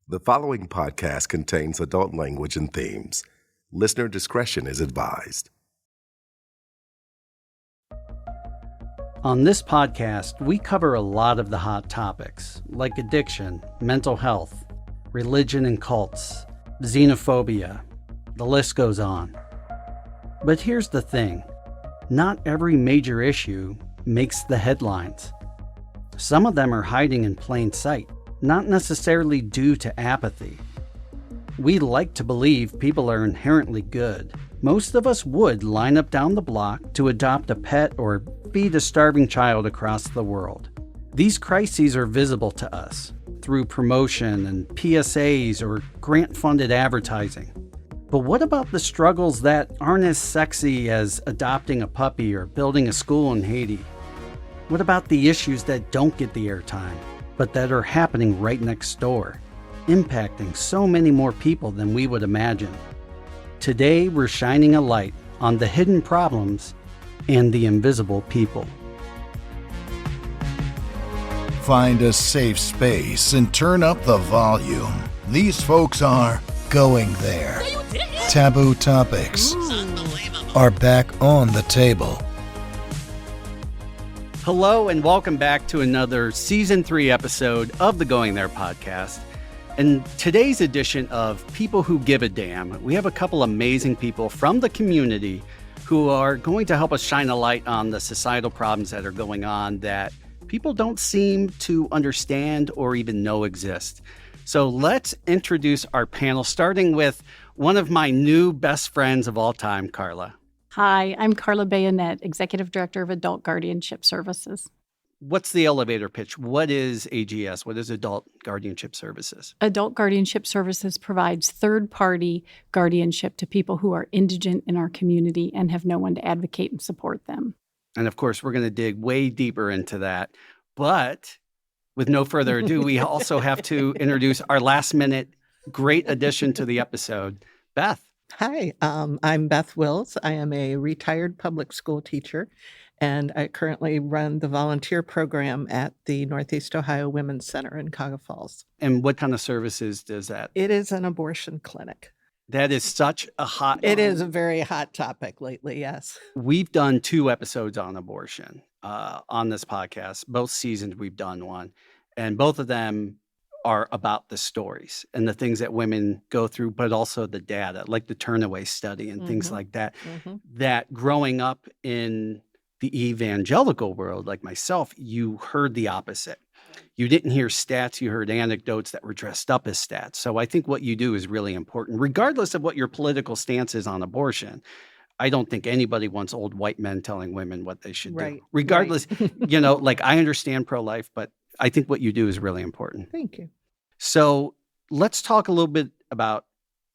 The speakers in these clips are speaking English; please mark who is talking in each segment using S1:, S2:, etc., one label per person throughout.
S1: The following podcast contains adult language and themes. Listener discretion is advised.
S2: On this podcast, we cover a lot of the hot topics, like addiction, mental health, religion and cults, xenophobia. The list goes on. But here's the thing. Not every major issue makes the headlines. Some of them are hiding in plain sight, not necessarily due to apathy. We like to believe people are inherently good. Most of us would line up down the block to adopt a pet or feed a starving child across the world. These crises are visible to us through promotion and PSAs or grant-funded advertising. But what about the struggles that aren't as sexy as adopting a puppy or building a school in Haiti? What about the issues that don't get the airtime, but that are happening right next door, impacting so many more people than we would imagine? Today, we're shining a light on the hidden problems and the invisible people.
S3: Find a safe space and turn up the volume. These folks are going there. Taboo topics are back on the table.
S2: Hello and welcome back to another Season 3 episode of the Going There podcast. In today's edition of People Who Give a Damn, we have a couple amazing people from the community who are going to help us shine a light on the societal problems that are going on that people don't seem to understand or even know exist. So let's introduce our panel, starting with one of my new best friends of all time, Carla.
S4: Hi, I'm Carla Bayonnet, Executive Director of Adult Guardianship Services.
S2: What's the elevator pitch? What is AGS? What is Adult Guardianship Services?
S4: Adult Guardianship Services provides third-party guardianship to people who are indigent in our community and have no one to advocate and support them.
S2: And of course, we're going to dig way deeper into that. But with no further ado, we also have to introduce our last-minute great addition to the episode, Beth.
S5: Hi, I'm Beth Wills. I am a retired public school teacher, and I currently run the volunteer program at the Northeast Ohio Women's Center in Cuyahoga Falls.
S2: And what kind of services does that?
S5: It is an abortion clinic.
S2: That is such a hot...
S5: It is a very hot topic lately, yes.
S2: We've done 2 episodes on abortion on this podcast. Both seasons we've done one, and both of them are about the stories and the things that women go through, but also the data, like the Turnaway study and things like that, that growing up in the evangelical world, like myself, you heard the opposite. You didn't hear stats, you heard anecdotes that were dressed up as stats. So I think what you do is really important, regardless of what your political stance is on abortion. I don't think anybody wants old white men telling women what they should do. Regardless, like I understand pro-life, but I think what you do is really important.
S5: Thank you.
S2: So let's talk a little bit about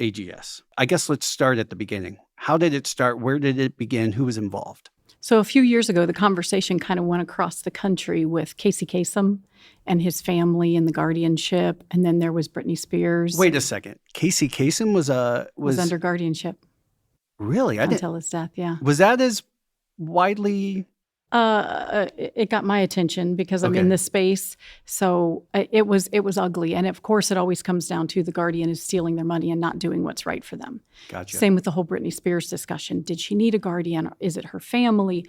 S2: AGS. I guess let's start at the beginning. How did it start? Where did it begin? Who was involved?
S4: So a few years ago, the conversation kind of went across the country with Casey Kasem and his family and the guardianship. And then there was Britney Spears.
S2: Wait a second. Casey Kasem was
S4: under guardianship.
S2: Really?
S4: Until his death, yeah.
S2: Was that as widely...
S4: It got my attention because I'm in this space. So it was ugly. And of course, it always comes down to the guardian is stealing their money and not doing what's right for them.
S2: Gotcha.
S4: Same with the whole Britney Spears discussion. Did she need a guardian? Is it her family?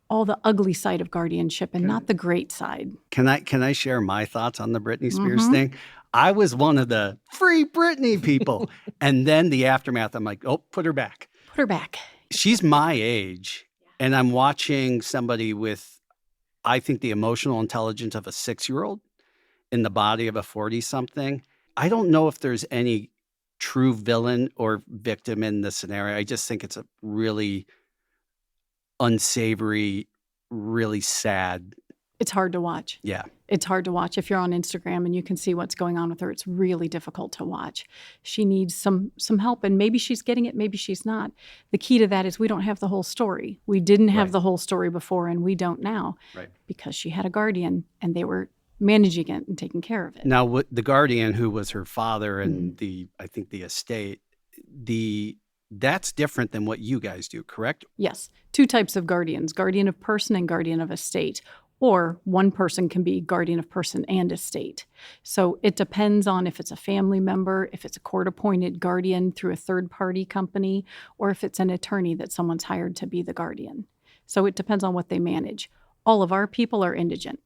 S4: All the ugly side of guardianship and not the great side.
S2: Can I share my thoughts on the Britney Spears thing? I was one of the free Britney people. And then the aftermath, I'm like, oh, put her back.
S4: Put her back.
S2: She's my age. And I'm watching somebody with, I think, the emotional intelligence of a 6-year-old in the body of a 40-something. I don't know if there's any true villain or victim in the scenario. I just think it's a really unsavory, really sad.
S4: It's hard to watch.
S2: Yeah.
S4: It's hard to watch. If you're on Instagram and you can see what's going on with her, it's really difficult to watch. She needs some help, and maybe she's getting it, maybe she's not. The key to that is we don't have the whole story. We didn't have the whole story before, and we don't now. Right. Because she had a guardian, and they were managing it and taking care of it.
S2: Now, the guardian, who was her father and I think the estate, that's different than what you guys do, correct?
S4: Yes. 2 types of guardians, guardian of person and guardian of estate. or one person can be guardian of person and estate. So it depends on if it's a family member, if it's a court-appointed guardian through a third-party company, or if it's an attorney that someone's hired to be the guardian. So it depends on what they manage. All of our people are indigent.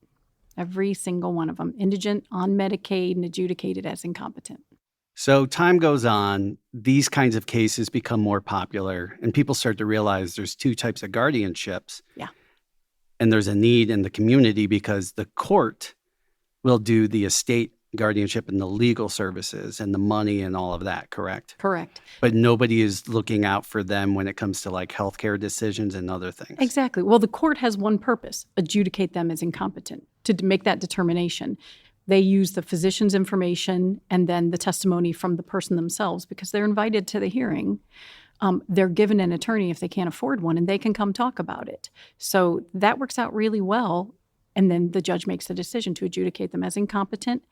S4: Every single one of them, indigent, on Medicaid, and adjudicated as incompetent.
S2: So time goes on, these kinds of cases become more popular, and people start to realize there's two types of guardianships.
S4: Yeah.
S2: And there's a need in the community because the court will do the estate guardianship and the legal services and the money and all of that, correct?
S4: Correct.
S2: But nobody is looking out for them when it comes to like healthcare decisions and other things.
S4: Exactly. Well, the court has one purpose, adjudicate them as incompetent, to make that determination. They use the physician's information and then the testimony from the person themselves because they're invited to the hearing. They're given an attorney if they can't afford one, and they can come talk about it. So that works out really well. And then the judge makes the decision to adjudicate them as incompetent.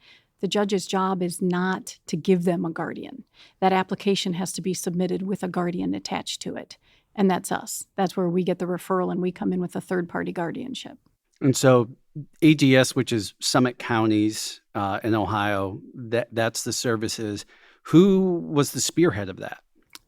S4: The judge's job is not to give them a guardian. That application has to be submitted with a guardian attached to it. And that's us. That's where we get the referral and we come in with a third-party guardianship.
S2: And so AGS, which is Summit Counties in Ohio, that's the services. Who was the spearhead of that?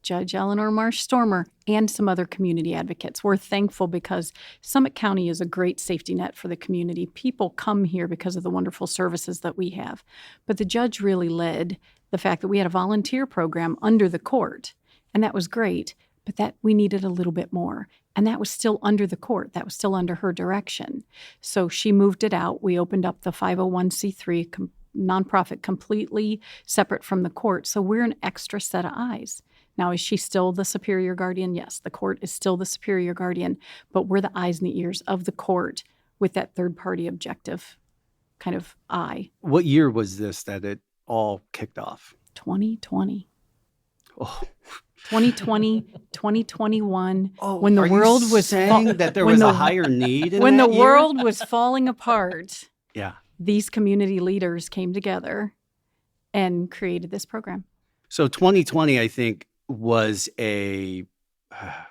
S4: Judge Eleanor Marsh Stormer and some other community advocates. We're thankful because Summit County is a great safety net for the community. People come here because of the wonderful services that we have. But the judge really led the fact that we had a volunteer program under the court, and that was great, but that we needed a little bit more. And that was still under the court. That was still under her direction. So she moved it out. We opened up the 501c3 nonprofit completely separate from the court. So we're an extra set of eyes. Now, is she still the superior guardian? Yes, the court is still the superior guardian, but we're the eyes and the ears of the court with that third-party objective kind of eye.
S2: What year was this that it all kicked off?
S4: 2020.
S2: Oh.
S4: 2020, 2021,
S2: Oh,
S4: when the world was
S2: saying that there was a higher need in
S4: when
S2: that
S4: the
S2: year?
S4: world was falling apart.
S2: Yeah.
S4: These community leaders came together and created this program.
S2: So 2020, I think, was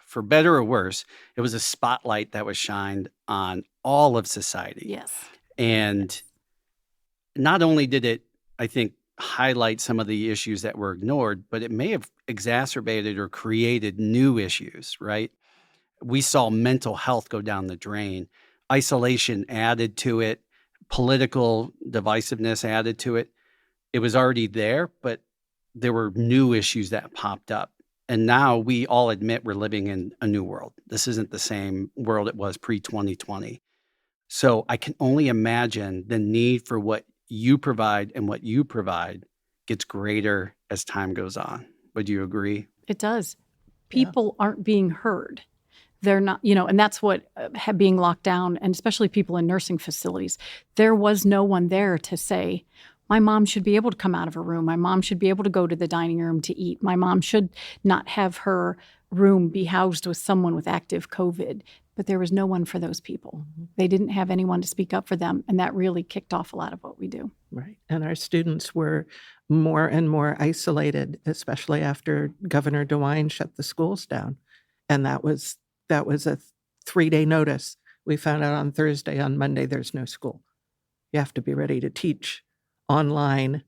S2: for better or worse, it was a spotlight that was shined on all of society.
S4: Yes.
S2: And not only did it, I think, highlight some of the issues that were ignored, but it may have exacerbated or created new issues, right? We saw mental health go down the drain. Isolation added to it. Political divisiveness added to it. It was already there, but there were new issues that popped up. And now we all admit we're living in a new world. This isn't the same world it was pre-2020. So I can only imagine the need for what you provide and what you provide gets greater as time goes on. Would you agree?
S4: It does. People aren't being heard. They're not, and that's what being locked down, and especially people in nursing facilities, there was no one there to say, my mom should be able to come out of her room. My mom should be able to go to the dining room to eat. My mom should not have her room be housed with someone with active COVID. But there was no one for those people. Mm-hmm. They didn't have anyone to speak up for them. And that really kicked off a lot of what we do.
S5: Right. And our students were more and more isolated, especially after Governor DeWine shut the schools down. And that was a 3-day notice. We found out on Thursday, on Monday, there's no school. You have to be ready to teach online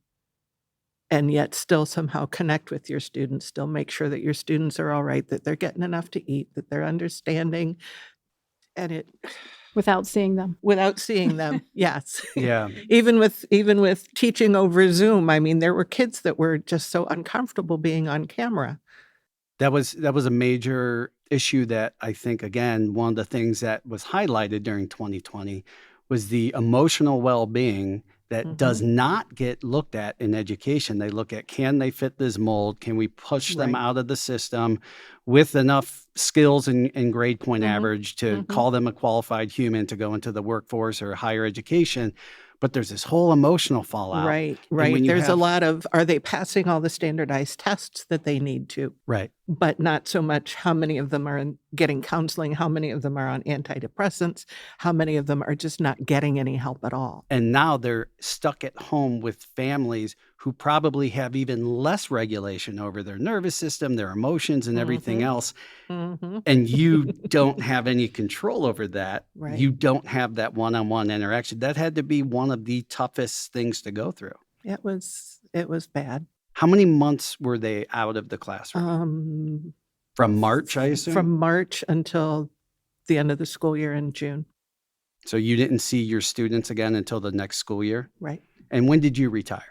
S5: and yet still somehow connect with your students, still make sure that your students are all right, that they're getting enough to eat, that they're understanding. And it
S4: without seeing them,
S5: yes.
S2: Yeah.
S5: Even with teaching over Zoom, I mean, there were kids that were just so uncomfortable being on camera.
S2: That was a major issue that I think, again, one of the things that was highlighted during 2020 was the emotional well-being that does not get looked at in education. They look at, can they fit this mold? Can we push them out of the system with enough skills and grade point average to call them a qualified human to go into the workforce or higher education? But there's this whole emotional fallout.
S5: Right. There's a lot of, are they passing all the standardized tests that they need to?
S2: Right.
S5: But not so much how many of them are getting counseling, how many of them are on antidepressants, how many of them are just not getting any help at all.
S2: And now they're stuck at home with families who probably have even less regulation over their nervous system, their emotions, and everything else. And you don't have any control over that.
S5: Right.
S2: You don't have that one-on-one interaction. That had to be one of the toughest things to go through.
S5: It was bad.
S2: How many months were they out of the classroom? From March, I assume?
S5: From March until the end of the school year in June.
S2: So you didn't see your students again until the next school year?
S5: Right.
S2: And when did you retire?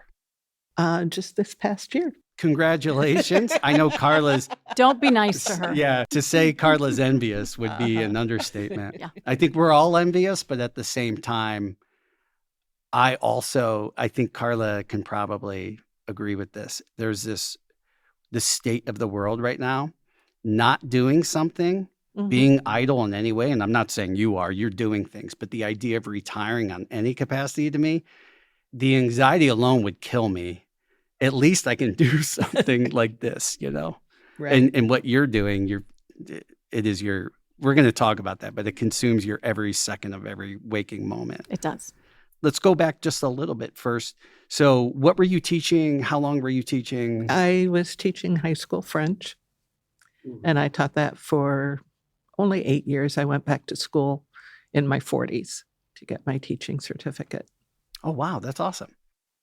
S5: Just this past year.
S2: Congratulations. I know Carla's...
S4: Don't be nice to her.
S2: Yeah, to say Carla's envious would be an understatement.
S4: Yeah.
S2: I think we're all envious, but at the same time, I think Carla can probably agree with this. There's the state of the world right now, not doing something, being idle in any way. And I'm not saying you're doing things, but the idea of retiring on any capacity to me, the anxiety alone would kill me. At least I can do something like this,
S5: Right.
S2: And what you're doing, we're going to talk about that, but it consumes your every second of every waking moment.
S4: It does.
S2: Let's go back just a little bit first. So what were you teaching? How long were you teaching?
S5: I was teaching high school French, and I taught that for only 8 years. I went back to school in my 40s to get my teaching certificate.
S2: Oh, wow. That's awesome.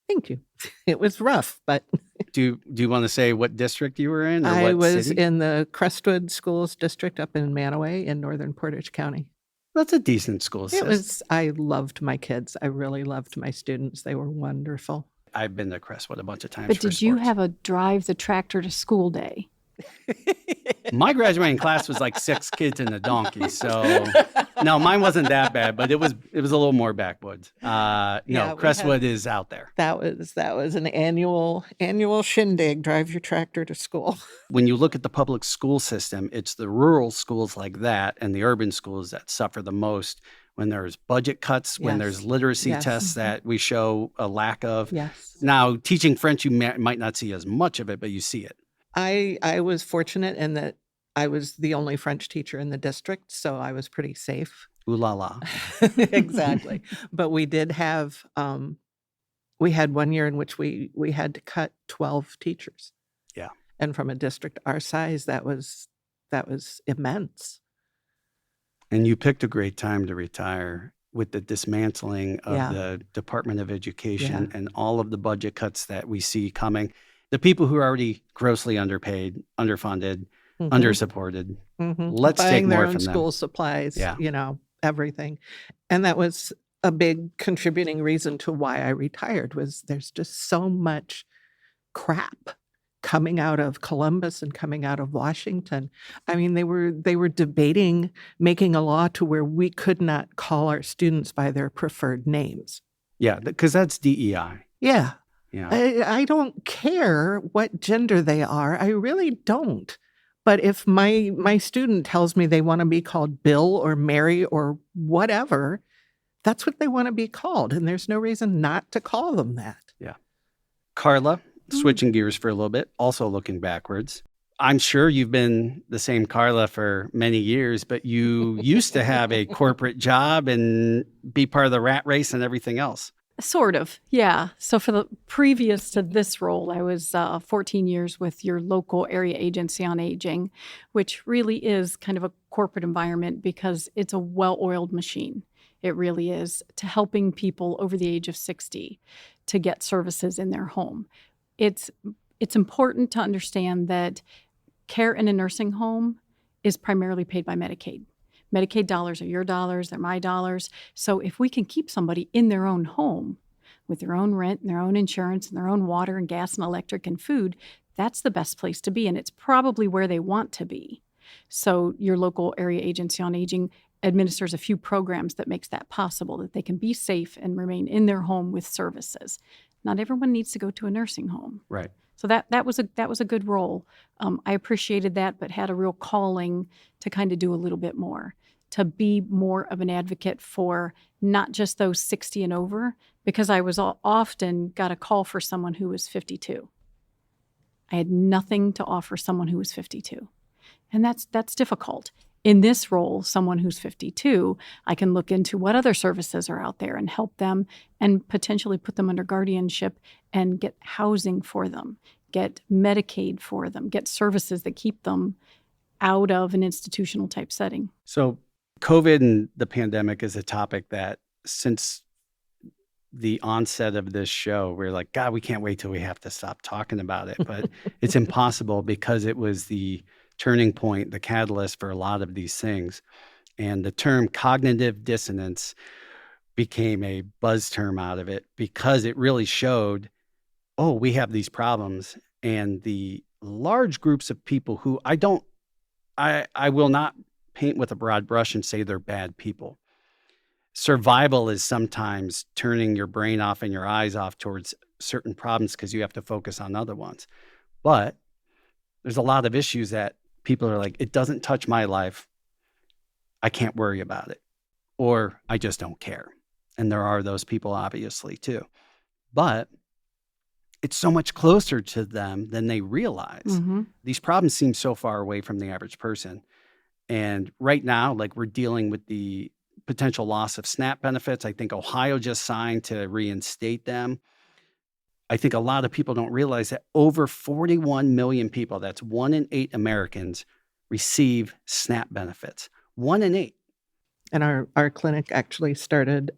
S5: Thank you. It was rough, but...
S2: Do you want to say what district you were in? Or
S5: I
S2: what
S5: was
S2: city?
S5: in the Crestwood Schools District up in Manaway in northern Portage County.
S2: That's a decent school system.
S5: I loved my kids. I really loved my students. They were wonderful.
S2: I've been to Crestwood a bunch of times.
S4: But
S2: for
S4: did you
S2: sports.
S4: have a drive the tractor to school day?
S2: My graduating class was like 6 kids and a donkey. So no, mine wasn't that bad, but it was a little more backwoods. Crestwood is out there.
S5: That was an annual shindig, drive your tractor to school.
S2: When you look at the public school system, it's the rural schools like that and the urban schools that suffer the most when there's budget cuts, when
S5: Yes.
S2: there's literacy
S5: Yes.
S2: tests that we show a lack of.
S5: Yes.
S2: Now, teaching French, you might not see as much of it, but you see it.
S5: I was fortunate in that I was the only French teacher in the district, so I was pretty safe.
S2: Ooh la la.
S5: Exactly. But we did have, we had 1 year in which we had to cut 12 teachers.
S2: Yeah.
S5: And from a district our size, that was immense.
S2: And you picked a great time to retire with the dismantling of
S5: Yeah.
S2: the Department of Education
S5: Yeah.
S2: and all of the budget cuts that we see coming. The people who are already grossly underpaid, underfunded,
S5: Mhm.
S2: undersupported.
S5: Mhm.
S2: Let's
S5: Buying
S2: take more
S5: their own
S2: from them.
S5: school supplies,
S2: Yeah.
S5: everything. And that was a big contributing reason to why I retired was there's just so much crap coming out of Columbus and coming out of Washington. I mean, they were debating making a law to where we could not call our students by their preferred names.
S2: Yeah, because that's DEI.
S5: Yeah.
S2: Yeah.
S5: I don't care what gender they are. I really don't. But if my student tells me they want to be called Bill or Mary or whatever, that's what they want to be called. And there's no reason not to call them that.
S2: Yeah. Carla, switching gears for a little bit, also looking backwards. I'm sure you've been the same Carla for many years, but you used to have a corporate job and be part of the rat race and everything else.
S4: Sort of, yeah. So for the previous to this role, I was 14 years with your local area agency on aging, which really is kind of a corporate environment because it's a well-oiled machine. It really is, to helping people over the age of 60 to get services in their home. It's important to understand that care in a nursing home is primarily paid by Medicaid. Medicaid dollars are your dollars, they're my dollars. So if we can keep somebody in their own home with their own rent and their own insurance and their own water and gas and electric and food, that's the best place to be. And it's probably where they want to be. So your local area agency on aging administers a few programs that makes that possible, that they can be safe and remain in their home with services. Not everyone needs to go to a nursing home.
S2: Right.
S4: So that was a good role. I appreciated that, but had a real calling to kind of do a little bit more, to be more of an advocate for not just those 60 and over, because I was often got a call for someone who was 52. I had nothing to offer someone who was 52. And that's difficult. In this role, someone who's 52, I can look into what other services are out there and help them and potentially put them under guardianship and get housing for them, get Medicaid for them, get services that keep them out of an institutional type setting.
S2: So COVID and the pandemic is a topic that since the onset of this show, we're like, God, we can't wait till we have to stop talking about it. But it's impossible because it was the turning point, the catalyst for a lot of these things. And the term cognitive dissonance became a buzz term out of it because it really showed, oh, we have these problems. And the large groups of people who I will not paint with a broad brush and say they're bad people. Survival is sometimes turning your brain off and your eyes off towards certain problems because you have to focus on other ones. But there's a lot of issues that people are like, it doesn't touch my life. I can't worry about it. Or I just don't care. And there are those people, obviously, too. But it's so much closer to them than they realize.
S4: Mm-hmm.
S2: These problems seem so far away from the average person. And right now, like, we're dealing with the potential loss of SNAP benefits. I think Ohio just signed to reinstate them. I think a lot of people don't realize that over 41 million people, that's 1 in 8 Americans, receive SNAP benefits. 1 in 8.
S5: And our clinic actually started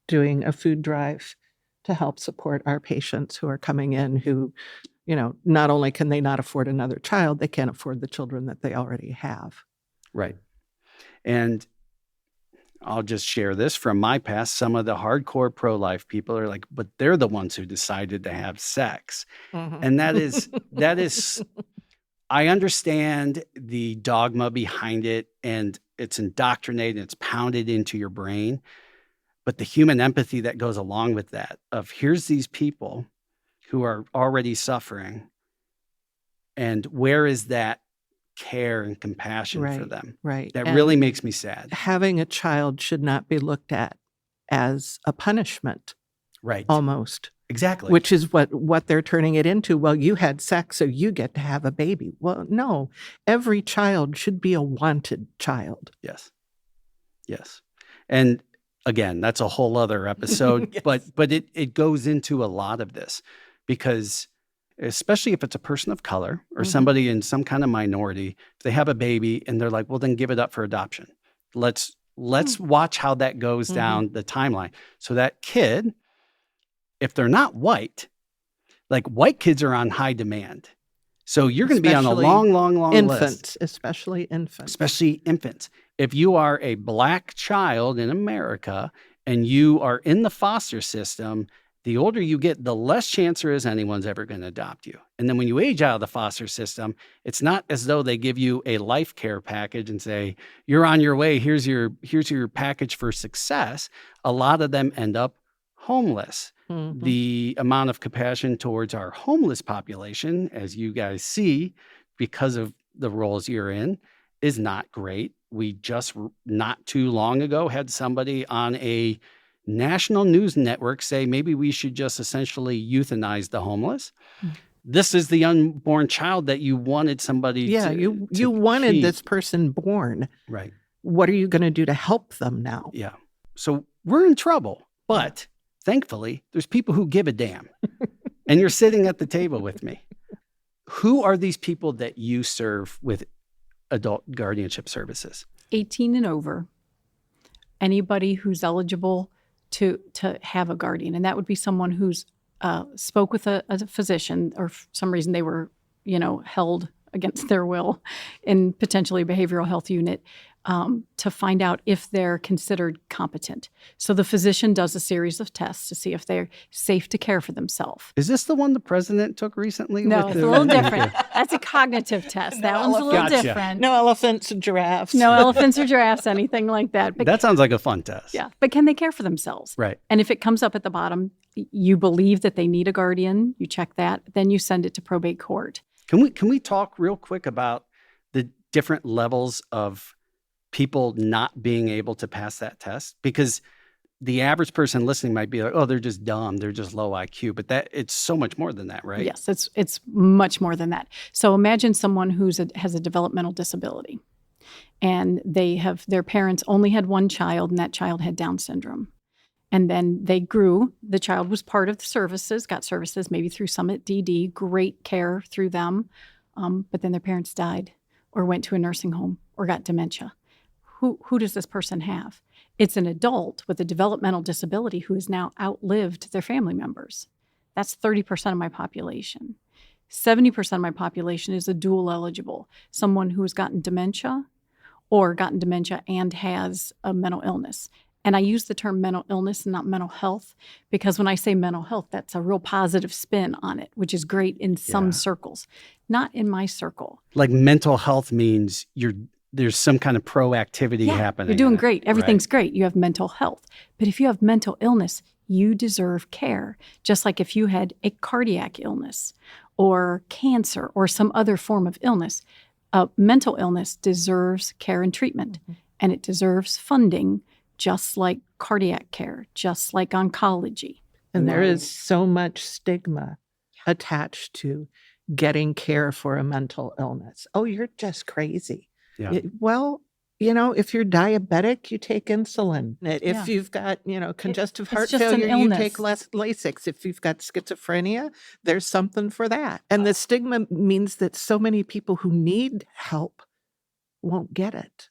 S5: doing a food drive to help support our patients who are coming in who, not only can they not afford another child, they can't afford the children that they already have.
S2: Right. And I'll just share this from my past. Some of the hardcore pro-life people are like, but they're the ones who decided to have sex.
S5: Mm-hmm.
S2: And that is, I understand the dogma behind it, and it's indoctrinated, it's pounded into your brain. But the human empathy that goes along with that of here's these people who are already suffering, and where is that care and compassion for them?
S5: Right.
S2: That
S5: And
S2: really makes me sad.
S5: having a child should not be looked at as a punishment,
S2: Right.
S5: almost,
S2: Exactly.
S5: which is what they're turning it into. Well, you had sex, so you get to have a baby. Well, no, every child should be a wanted child.
S2: Yes. Yes. And again, that's a whole other episode,
S5: Yes.
S2: but it goes into a lot of this because especially if it's a person of color or
S5: Mhm.
S2: somebody in some kind of minority, if they have a baby and they're like, well, then give it up for adoption. Let's watch how that goes down the timeline. So that kid, if they're not white, like white kids are on high demand. So you're going to be on a
S5: Especially
S2: long list.
S5: Infants, especially infants.
S2: Especially infants. If you are a Black child in America and you are in the foster system, the older you get, the less chance there is anyone's ever going to adopt you. And then when you age out of the foster system, it's not as though they give you a life care package and say, you're on your way, here's your package for success. A lot of them end up homeless.
S5: Mhm.
S2: The amount of compassion towards our homeless population, as you guys see, because of the roles you're in, is not great. We just not too long ago had somebody on a national news network say maybe we should just essentially euthanize the homeless. This is the unborn child that you wanted somebody
S5: You
S2: to
S5: wanted
S2: keep.
S5: this person born.
S2: Right.
S5: What are you going to do to help them now?
S2: Yeah. So we're in trouble, but thankfully there's people who give a damn. And you're sitting at the table with me. Who are these people that you serve with adult guardianship services?
S4: 18 and over, anybody who's eligible to have a guardian. And that would be someone who's spoke with a physician, or for some reason they were, held against their will in potentially a behavioral health unit, to find out if they're considered competent. So the physician does a series of tests to see if they're safe to care for themselves.
S2: Is this the one the president took recently?
S4: No,
S2: with
S4: it's
S2: the-
S4: a little different. That's a cognitive test. That one's a little
S2: Gotcha.
S4: different.
S5: No elephants and giraffes.
S4: No elephants or giraffes, anything like that. But
S2: That sounds like a fun test.
S4: yeah, but can they care for themselves?
S2: Right.
S4: And if it comes up at the bottom, you believe that they need a guardian, you check that, then you send it to probate court.
S2: Can we talk real quick about the different levels of people not being able to pass that test? Because the average person listening might be like, oh, they're just dumb, they're just low IQ, but that it's so much more than that, right?
S4: Yes, it's much more than that. So imagine someone has a developmental disability, and their parents only had one child, and that child had Down syndrome. And then they grew. The child was part of the services, got services maybe through Summit DD, great care through them. But then their parents died or went to a nursing home or got dementia. Who does this person have? It's an adult with a developmental disability who has now outlived their family members. That's 30% of my population. 70% of my population is a dual eligible, someone who has gotten dementia and has a mental illness. And I use the term mental illness and not mental health because when I say mental health, that's a real positive spin on it, which is great in some circles, not in my circle.
S2: Like mental health means there's some kind of proactivity happening.
S4: You're doing great. Everything's great. You have mental health. But if you have mental illness, you deserve care, just like if you had a cardiac illness or cancer or some other form of illness. Mental illness deserves care and treatment, and it deserves funding, just like cardiac care, just like oncology.
S5: And there is so much stigma attached to getting care for a mental illness. Oh, you're just crazy.
S2: Yeah.
S5: Well, if you're diabetic, you take insulin. If you've got, congestive heart failure, you take less Lasix. If you've got schizophrenia, there's something for that. And the stigma means that so many people who need help won't get it.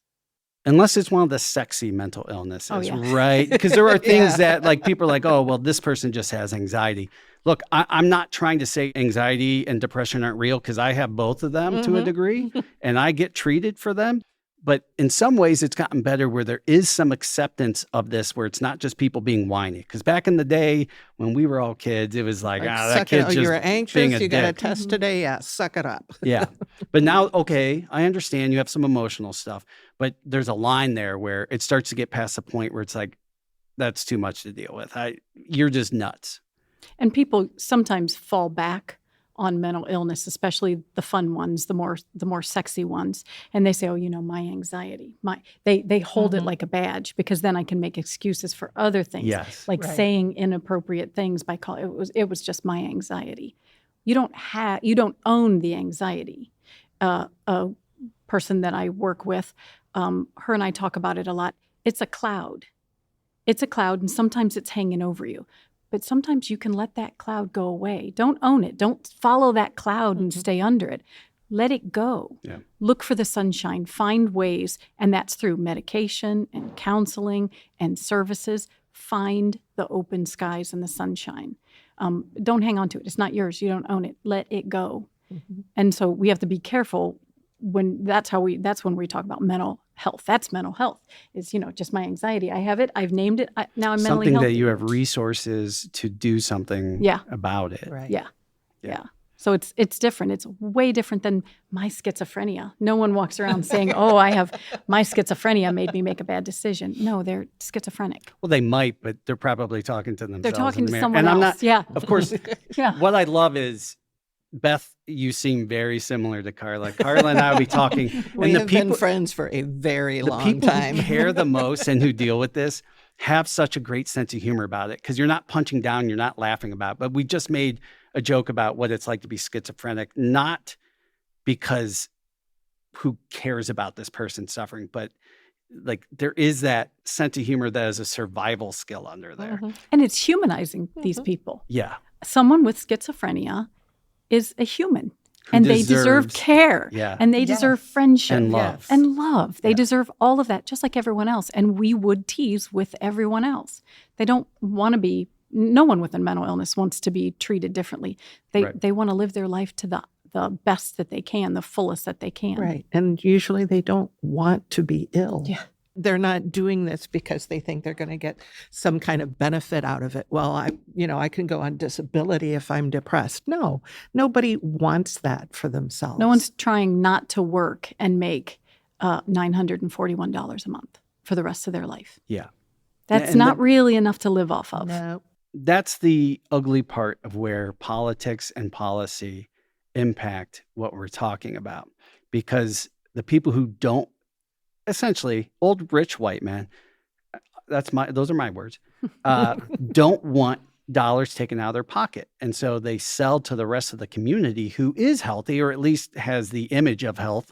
S2: Unless it's one of the sexy mental illnesses, right? Because there are things that like people are like, oh, well, this person just has anxiety. Look, I'm not trying to say anxiety and depression aren't real because I have both of them to a degree and I get treated for them. But in some ways, it's gotten better where there is some acceptance of this, where it's not just people being whiny. Because back in the day, when we were all kids, it was like that kid's just
S5: you're anxious,
S2: being a
S5: you got a
S2: dick.
S5: test today, suck it up.
S2: Yeah. But now, okay, I understand you have some emotional stuff, but there's a line there where it starts to get past the point where it's like, that's too much to deal with. You're just nuts.
S4: And people sometimes fall back on mental illness, especially the fun ones, the more sexy ones. And they say, oh, my anxiety. They hold it like a badge because then I can make excuses for other things.
S2: Yes.
S4: Like saying inappropriate things by calling it was just my anxiety. You don't own the anxiety. A person that I work with, her and I talk about it a lot. It's a cloud. It's a cloud, and sometimes it's hanging over you. But sometimes you can let that cloud go away. Don't own it. Don't follow that cloud and stay under it. Let it go. Yeah. Look for the sunshine. Find ways, and that's through medication and counseling and services. Find the open skies and the sunshine. Don't hang on to it. It's not yours. You don't own it. Let it go. And so we have to be careful that's when we talk about mental health. That's mental health. It's, just my anxiety. I have it. I've named it. Now I'm mentally healthy.
S2: Something that you have resources to do something about it.
S5: Right.
S4: Yeah. So it's different. It's way different than my schizophrenia. No one walks around saying, oh, I have my schizophrenia made me make a bad decision. No, they're schizophrenic.
S2: Well, they might, but they're probably talking to themselves.
S4: They're talking to
S2: someone
S4: someone else.
S2: I'm not, of course. What I love is, Beth, you seem very similar to Carla. Carla and I will be talking.
S5: We have been friends for a very long time.
S2: The people who care the most and who deal with this have such a great sense of humor about it because you're not punching down, you're not laughing about it. But we just made a joke about what it's like to be schizophrenic, not because who cares about this person suffering, but like there is that sense of humor that is a survival skill under there.
S4: And it's humanizing these people.
S2: Yeah.
S4: Someone with schizophrenia is a human. And they deserve care.
S2: Yeah.
S4: And they deserve friendship.
S2: And love.
S4: And love. They deserve all of that, just like everyone else. And we would tease with everyone else. They don't want to be, no one with a mental illness wants to be treated differently. They want to live their life to the best that they can, the fullest that they can.
S5: Right. And usually they don't want to be ill. Yeah. They're not doing this because they think they're going to get some kind of benefit out of it. Well, I can go on disability if I'm depressed. No, nobody wants that for themselves.
S4: No one's trying not to work and make $941 a month for the rest of their life.
S2: Yeah.
S4: That's not really enough to live off of.
S5: No.
S2: That's the ugly part of where politics and policy impact what we're talking about. Because the people who don't, essentially, old rich white man, those are my words, don't want dollars taken out of their pocket. And so they sell to the rest of the community who is healthy or at least has the image of health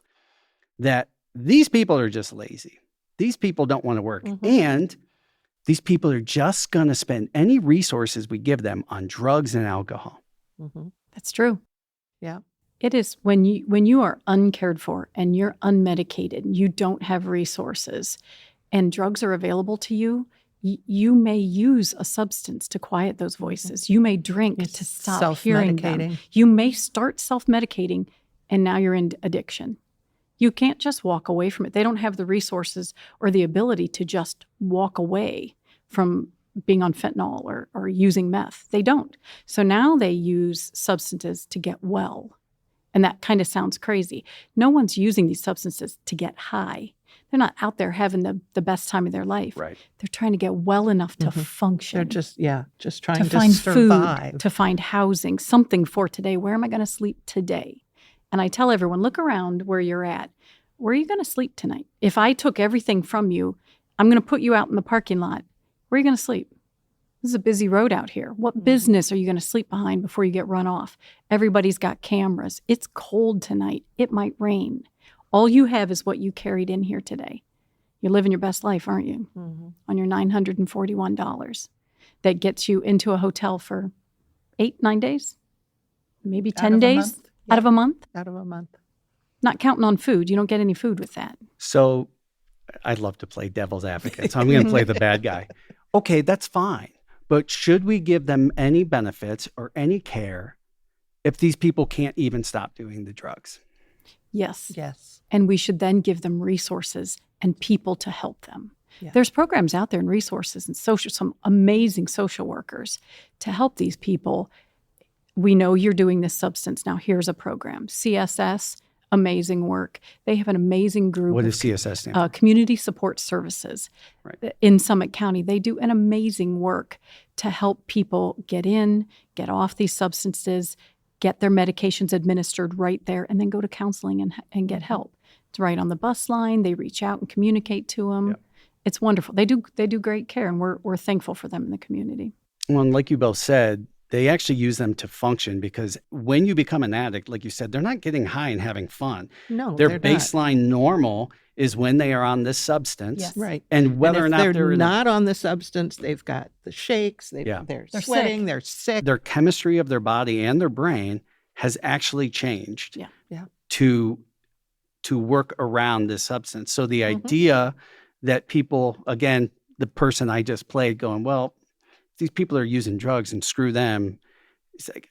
S2: that these people are just lazy. These people don't want to work. And these people are just going to spend any resources we give them on drugs and alcohol.
S4: That's true.
S5: Yeah.
S4: It is when you are uncared for and you're unmedicated, you don't have resources, and drugs are available to you, you may use a substance to quiet those voices. You may drink to stop hearing them. You may start self-medicating, and now you're in addiction. You can't just walk away from it. They don't have the resources or the ability to just walk away from being on fentanyl or using meth. They don't. So now they use substances to get well. And that kind of sounds crazy. No one's using these substances to get high. They're not out there having the best time of their life.
S2: Right.
S4: They're trying to get well enough to function.
S5: They're just trying to
S4: find
S5: survive.
S4: food, to find housing, something for today. Where am I going to sleep today? And I tell everyone, look around where you're at. Where are you going to sleep tonight? If I took everything from you, I'm going to put you out in the parking lot. Where are you going to sleep? This is a busy road out here. What business are you going to sleep behind before you get run off? Everybody's got cameras. It's cold tonight. It might rain. All you have is what you carried in here today. You're living your best life, aren't you? On your $941. That gets you into a hotel for 8-9 days? Maybe 10 days? Out of a month?
S5: Out of a month.
S4: Not counting on food. You don't get any food with that.
S2: So I'd love to play devil's advocate. So I'm going to play the bad guy. Okay, that's fine. But should we give them any benefits or any care if these people can't even stop doing the drugs?
S4: Yes.
S5: Yes.
S4: And we should then give them resources and people to help them. Yeah. There's programs out there and resources and some amazing social workers to help these people. We know you're doing this substance. Now here's a program. CSS, amazing work. They have an amazing group.
S2: What does CSS stand for?
S4: Community Support Services. Right. In Summit County. They do an amazing work to help people get off these substances, get their medications administered right there, and then go to counseling and get help. It's right on the bus line. They reach out and communicate to them. Yep. It's wonderful. They do great care, and we're thankful for them in the community.
S2: Well, and like you both said, they actually use them to function because when you become an addict, like you said, they're not getting high and having fun.
S5: No,
S2: their baseline normal is when they are on this substance.
S4: Yes.
S5: Right.
S2: And whether or not
S5: they're not on the substance, they've got the shakes, they're sweating,
S4: sick.
S5: They're sick.
S2: Their chemistry of their body and their brain has actually changed to work around this substance. So the idea that people, again, the person I just played going, well, these people are using drugs and screw them. It's like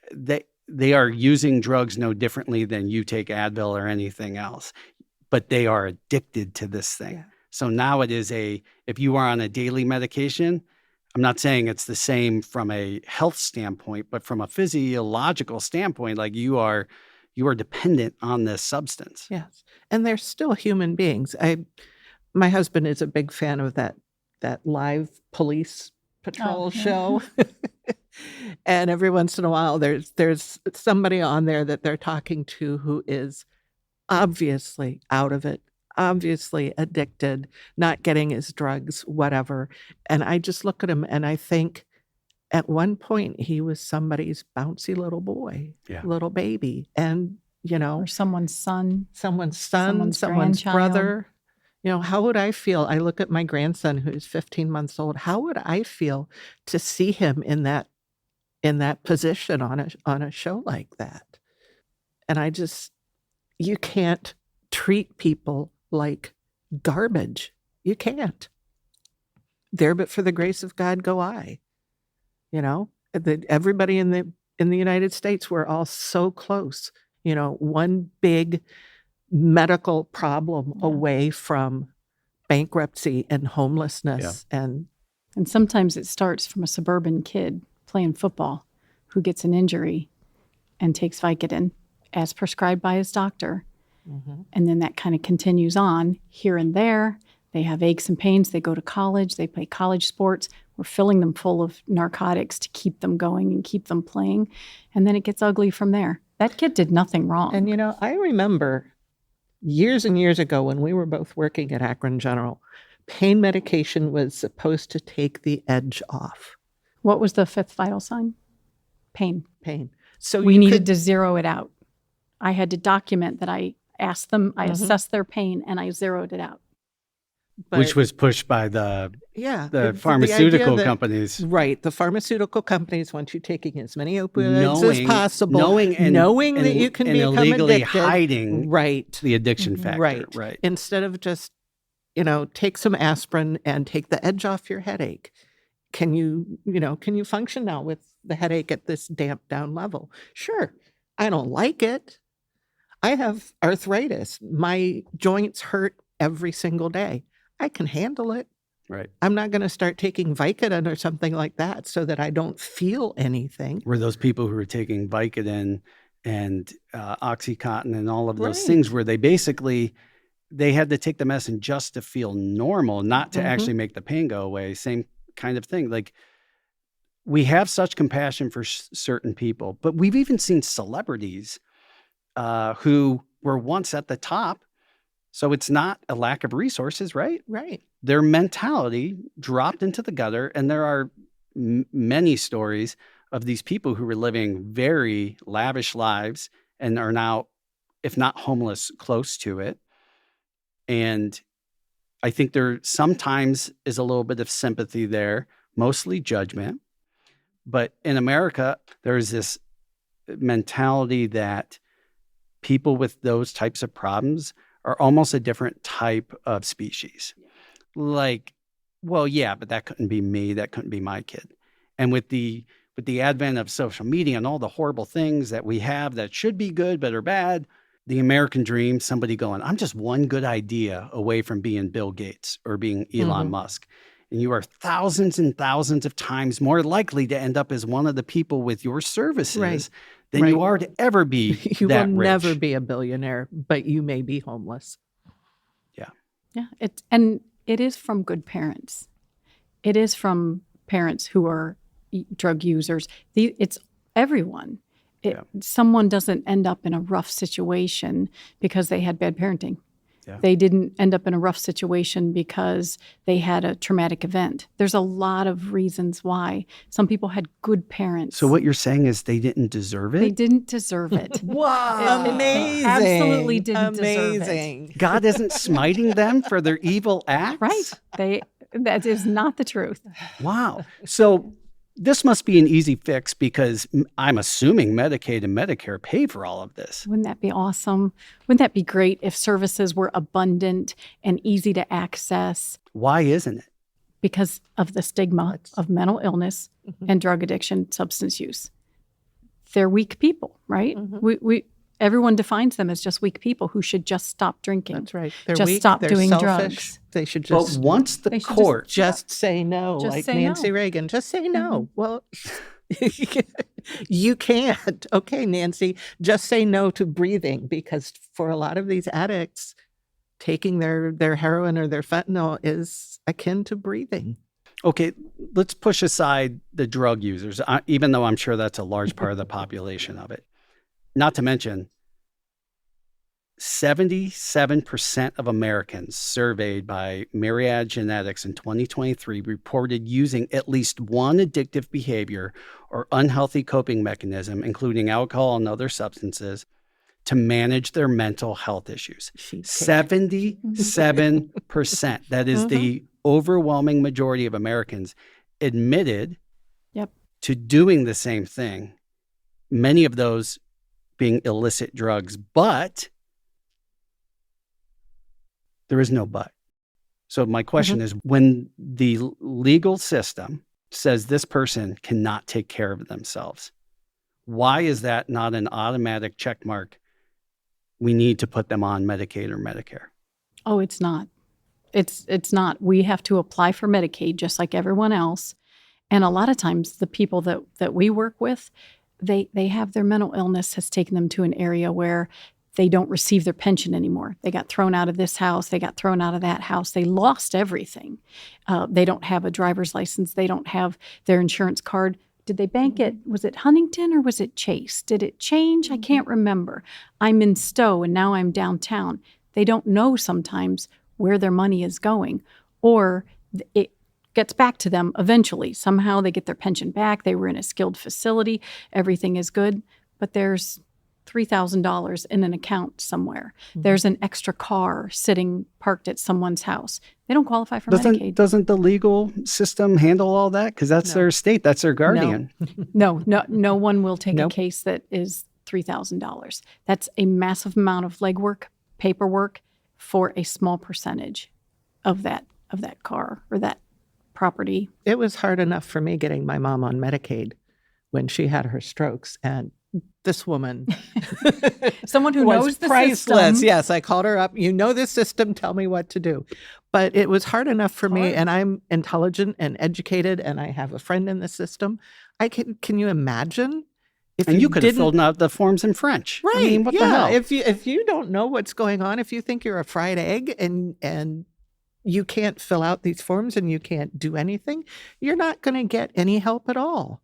S2: they are using drugs no differently than you take Advil or anything else, but they are addicted to this thing. Yeah. So now it is if you are on a daily medication, I'm not saying it's the same from a health standpoint, but from a physiological standpoint, like you are dependent on this substance.
S5: Yes. And they're still human beings. My husband is a big fan of that live police patrol show. And every once in a while there's somebody on there that they're talking to who is obviously out of it, obviously addicted, not getting his drugs, whatever. And I just look at him and I think at one point he was somebody's bouncy little boy, little baby. And,
S4: or someone's son,
S5: someone's
S4: grandchild.
S5: brother. How would I feel? I look at my grandson who's 15 months old. How would I feel to see him in that position on a show like that? And you can't treat people like garbage. You can't. There but for the grace of God go I. Everybody in the United States, we're all so close. One big medical problem away from bankruptcy and homelessness.
S2: Yeah.
S4: And sometimes it starts from a suburban kid playing football who gets an injury and takes Vicodin as prescribed by his doctor. Mm-hmm. And then that kind of continues on here and there. They have aches and pains. They go to college. They play college sports. We're filling them full of narcotics to keep them going and keep them playing. And then it gets ugly from there. That kid did nothing wrong.
S5: And, I remember years and years ago when we were both working at Akron General, pain medication was supposed to take the edge off.
S4: What was the fifth vital sign? Pain.
S5: So
S4: we needed to zero it out. I had to document that I asked them, I assessed their pain, and I zeroed it out.
S2: Which was pushed by the
S5: the
S2: pharmaceutical
S5: idea that-
S2: companies.
S5: Right. The pharmaceutical companies want you taking as many opioids as
S2: Knowing-
S5: possible,
S2: knowing
S5: that you can
S2: and
S5: become
S2: illegally
S5: addicted.
S2: hiding
S5: Right.
S2: the addiction factor.
S5: Right. Instead of just, take some aspirin and take the edge off your headache. Can you function now with the headache at this damped down level? Sure. I don't like it. I have arthritis. My joints hurt every single day. I can handle it.
S2: Right.
S5: I'm not going to start taking Vicodin or something like that so that I don't feel anything.
S2: Were those people who were taking Vicodin and Oxycontin and all of those
S5: Right.
S2: things where they had to take the medicine just to feel normal, not to actually make the pain go away. Same kind of thing. Like, we have such compassion for certain people, but we've even seen celebrities who were once at the top. So it's not a lack of resources, right?
S5: Right.
S2: Their mentality dropped into the gutter. And there are many stories of these people who were living very lavish lives and are now, if not homeless, close to it. And I think there sometimes is a little bit of sympathy there, mostly judgment. But in America, there's this mentality that people with those types of problems are almost a different type of species. Like, well, yeah, but that couldn't be me. That couldn't be my kid. And with the advent of social media and all the horrible things that we have that should be good but are bad, the American dream, somebody going, I'm just one good idea away from being Bill Gates or being Elon Musk. And you are thousands and thousands of times more likely to end up as one of the people with your services than you are to ever be
S5: You
S2: that
S5: will
S2: rich.
S5: never be a billionaire, but you may be homeless.
S4: Yeah, it is from good parents. It is from parents who are drug users. It's everyone. Someone doesn't end up in a rough situation because they had bad parenting.
S2: Yeah.
S4: They didn't end up in a rough situation because they had a traumatic event. There's a lot of reasons why. Some people had good parents.
S2: So what you're saying is they didn't deserve it?
S4: They didn't deserve it.
S5: Wow.
S4: They absolutely didn't deserve it.
S2: God isn't smiting them for their evil acts?
S4: Right. That is not the truth.
S2: Wow. So this must be an easy fix because I'm assuming Medicaid and Medicare pay for all of this.
S4: Wouldn't that be awesome? Wouldn't that be great if services were abundant and easy to access?
S2: Why isn't it?
S4: Because of the stigma of mental illness and drug addiction, substance use. They're weak people, right? Everyone defines them as just weak people who should just stop drinking.
S5: That's right. They're
S4: just
S5: weak,
S4: stop
S5: they're
S4: doing
S5: selfish.
S4: drugs.
S5: They should just
S2: But once the court
S5: just say no,
S4: Just
S5: like
S4: say
S5: Nancy
S4: no.
S5: Reagan. Just say no. Well, you can't. Okay, Nancy, just say no to breathing because for a lot of these addicts, taking their heroin or their fentanyl is akin to breathing.
S2: Okay, let's push aside the drug users, even though I'm sure that's a large part of the population of it. Not to mention, 77% of Americans surveyed by Myriad Genetics in 2023 reported using at least one addictive behavior or unhealthy coping mechanism, including alcohol and other substances, to manage their mental health issues. 77%. That is the overwhelming majority of Americans admitted to doing the same thing. Many of those being illicit drugs, but there is no but. So my question is, when the legal system says this person cannot take care of themselves, why is that not an automatic check mark? We need to put them on Medicaid or Medicare.
S4: Oh, it's not. It's not. We have to apply for Medicaid just like everyone else. And a lot of times the people that we work with, they have their mental illness has taken them to an area where they don't receive their pension anymore. They got thrown out of this house. They got thrown out of that house. They lost everything. They don't have a driver's license. They don't have their insurance card. Did they bank it? Was it Huntington or was it Chase? Did it change? I can't remember. I'm in Stowe and now I'm downtown. They don't know sometimes where their money is going, or it gets back to them eventually. Somehow they get their pension back. They were in a skilled facility. Everything is good. But there's $3,000 in an account somewhere. There's an extra car sitting parked at someone's house. They don't qualify for Medicaid.
S2: Doesn't the legal system handle all that? Because that's their estate. That's their guardian.
S4: No one will take a case that is $3,000. That's a massive amount of legwork, paperwork for a small percentage of that car or that property.
S5: It was hard enough for me getting my mom on Medicaid when she had her strokes, and this woman,
S4: someone who knows the
S5: priceless.
S4: system.
S5: Yes, I called her up. You know this system. Tell me what to do. But it was hard enough for me, and I'm intelligent and educated, and I have a friend in the system. Can you imagine? If
S2: you could have filled out the forms in French.
S5: Right?
S2: I mean, what the hell?
S5: If you don't know what's going on, if you think you're a fried egg and you can't fill out these forms and you can't do anything, you're not going to get any help at all.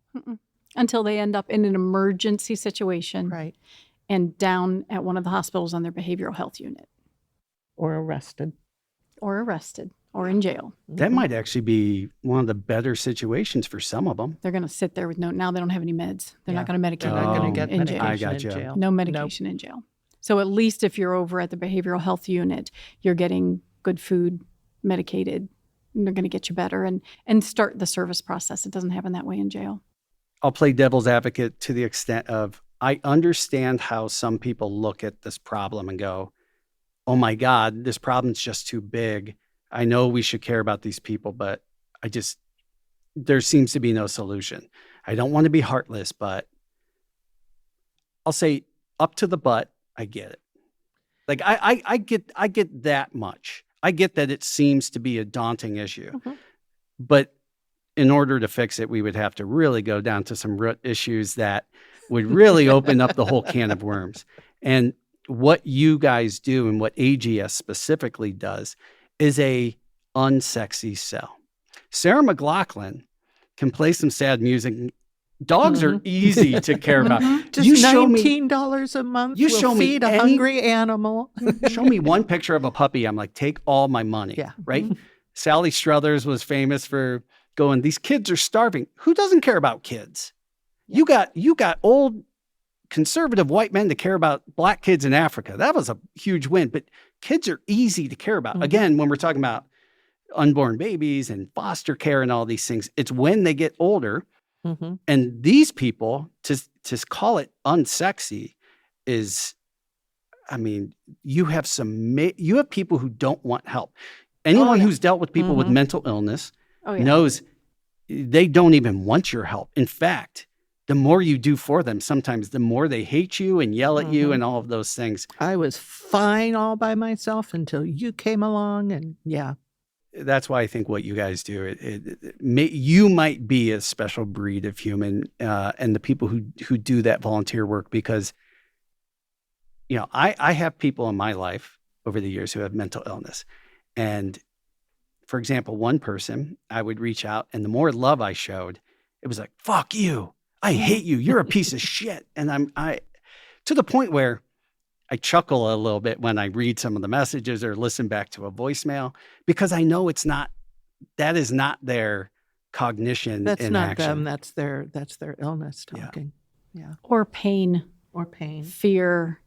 S4: Until they end up in an emergency situation,
S5: Right.
S4: and down at one of the hospitals on their behavioral health unit.
S5: Or arrested.
S4: Or in jail.
S2: That might actually be one of the better situations for some of them.
S4: They're going to sit there with now they don't have any meds. They're not going to medicate.
S5: They're not going to get
S4: in
S5: medication
S4: jail.
S2: I
S5: in
S2: gotcha.
S5: jail.
S4: No medication in jail. So at least if you're over at the behavioral health unit, you're getting good food, medicated, and they're going to get you better and start the service process. It doesn't happen that way in jail.
S2: I'll play devil's advocate to the extent of I understand how some people look at this problem and go, oh my God, this problem's just too big. I know we should care about these people, but there seems to be no solution. I don't want to be heartless, but I'll say up to the butt, I get it. Like I get that much. I get that it seems to be a daunting issue, but in order to fix it, we would have to really go down to some root issues that would really open up the whole can of worms. And what you guys do and what AGS specifically does is a unsexy sell. Sarah McLachlan can play some sad music. Dogs are easy to care about.
S5: Just $19 a month.
S2: You show me
S5: feed a hungry animal.
S2: Show me one picture of a puppy. I'm like, take all my money.
S5: Yeah.
S2: Right? Sally Struthers was famous for going, these kids are starving. Who doesn't care about kids? You got old conservative white men to care about black kids in Africa. That was a huge win. But kids are easy to care about. Again, when we're talking about unborn babies and foster care and all these things, it's when they get older. And these people, to call it unsexy is, I mean, you have people who don't want help. Anyone who's dealt with people with mental illness knows they don't even want your help. In fact, the more you do for them, sometimes the more they hate you and yell at you and all of those things.
S5: I was fine all by myself until you came along, and
S2: That's why I think what you guys do, you might be a special breed of human, and the people who do that volunteer work, because, I have people in my life over the years who have mental illness. And for example, one person, I would reach out, and the more love I showed, it was like, fuck you. I hate you. You're a piece of shit. And I to the point where I chuckle a little bit when I read some of the messages or listen back to a voicemail, because I know that is not their cognition.
S5: that's
S2: in
S5: not
S2: action.
S5: them. That's their illness talking. Yeah.
S4: Or pain, fear,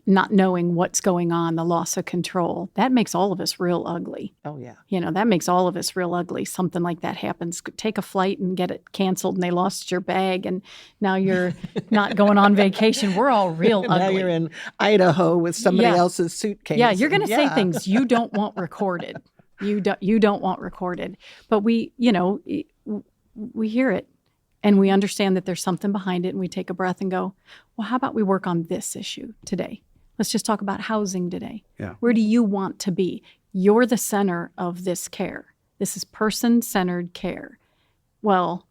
S4: not knowing what's going on, the loss of control. That makes all of us real ugly.
S5: Oh, yeah.
S4: That makes all of us real ugly. Something like that happens. Take a flight and get it canceled, and they lost your bag, and now you're not going on vacation. We're all real ugly.
S5: Now you're in Idaho with somebody else's suitcase.
S4: Yeah, you're going to say things you don't want recorded. You don't want recorded. But we hear it, and we understand that there's something behind it, and we take a breath and go, well, how about we work on this issue today? Let's just talk about housing today.
S2: Yeah.
S4: Where do you want to be? You're the center of this care. This is person-centered care. Well,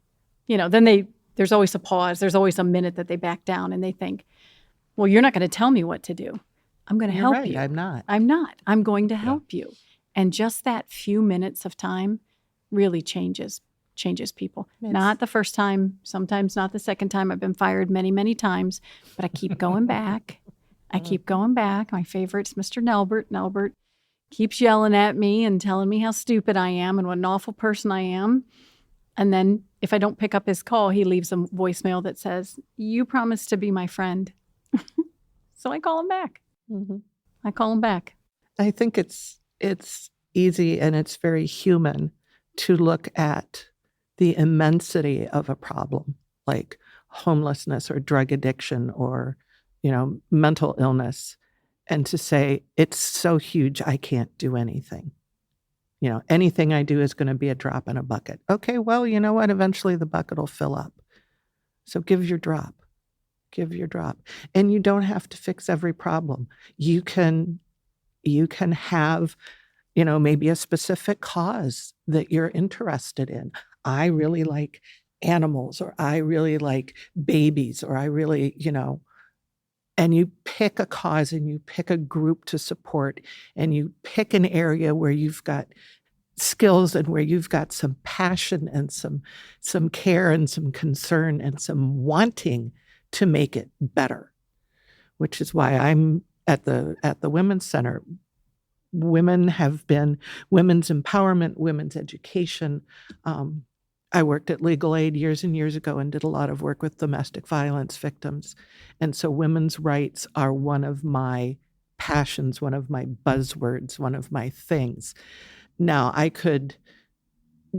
S4: then there's always a pause. There's always a minute that they back down and they think, well, you're not going to tell me what to do. I'm going to help you.
S5: I'm not.
S4: I'm going to help you. And just that few minutes of time really changes people. Not the first time, sometimes not the second time. I've been fired many, many times, but I keep going back. My favorite's Mr. Nelbert. Nelbert keeps yelling at me and telling me how stupid I am and what an awful person I am. And then if I don't pick up his call, he leaves a voicemail that says, you promised to be my friend. So I call them back.
S5: Mm-hmm.
S4: I call them back.
S5: I think it's easy and it's very human to look at the immensity of a problem like homelessness or drug addiction or, mental illness, and to say, it's so huge, I can't do anything. Anything I do is going to be a drop in a bucket. Okay, well, you know what? Eventually the bucket will fill up. So give your drop. And you don't have to fix every problem. You can have, maybe a specific cause that you're interested in. I really like animals, or I really like babies, or I really, and you pick a cause and you pick a group to support, and you pick an area where you've got skills and where you've got some passion and some care and some concern and some wanting to make it better, which is why I'm at the Women's Center. Women have been women's empowerment, women's education. I worked at Legal Aid years and years ago and did a lot of work with domestic violence victims. And so women's rights are one of my passions, one of my buzzwords, one of my things. Now, I could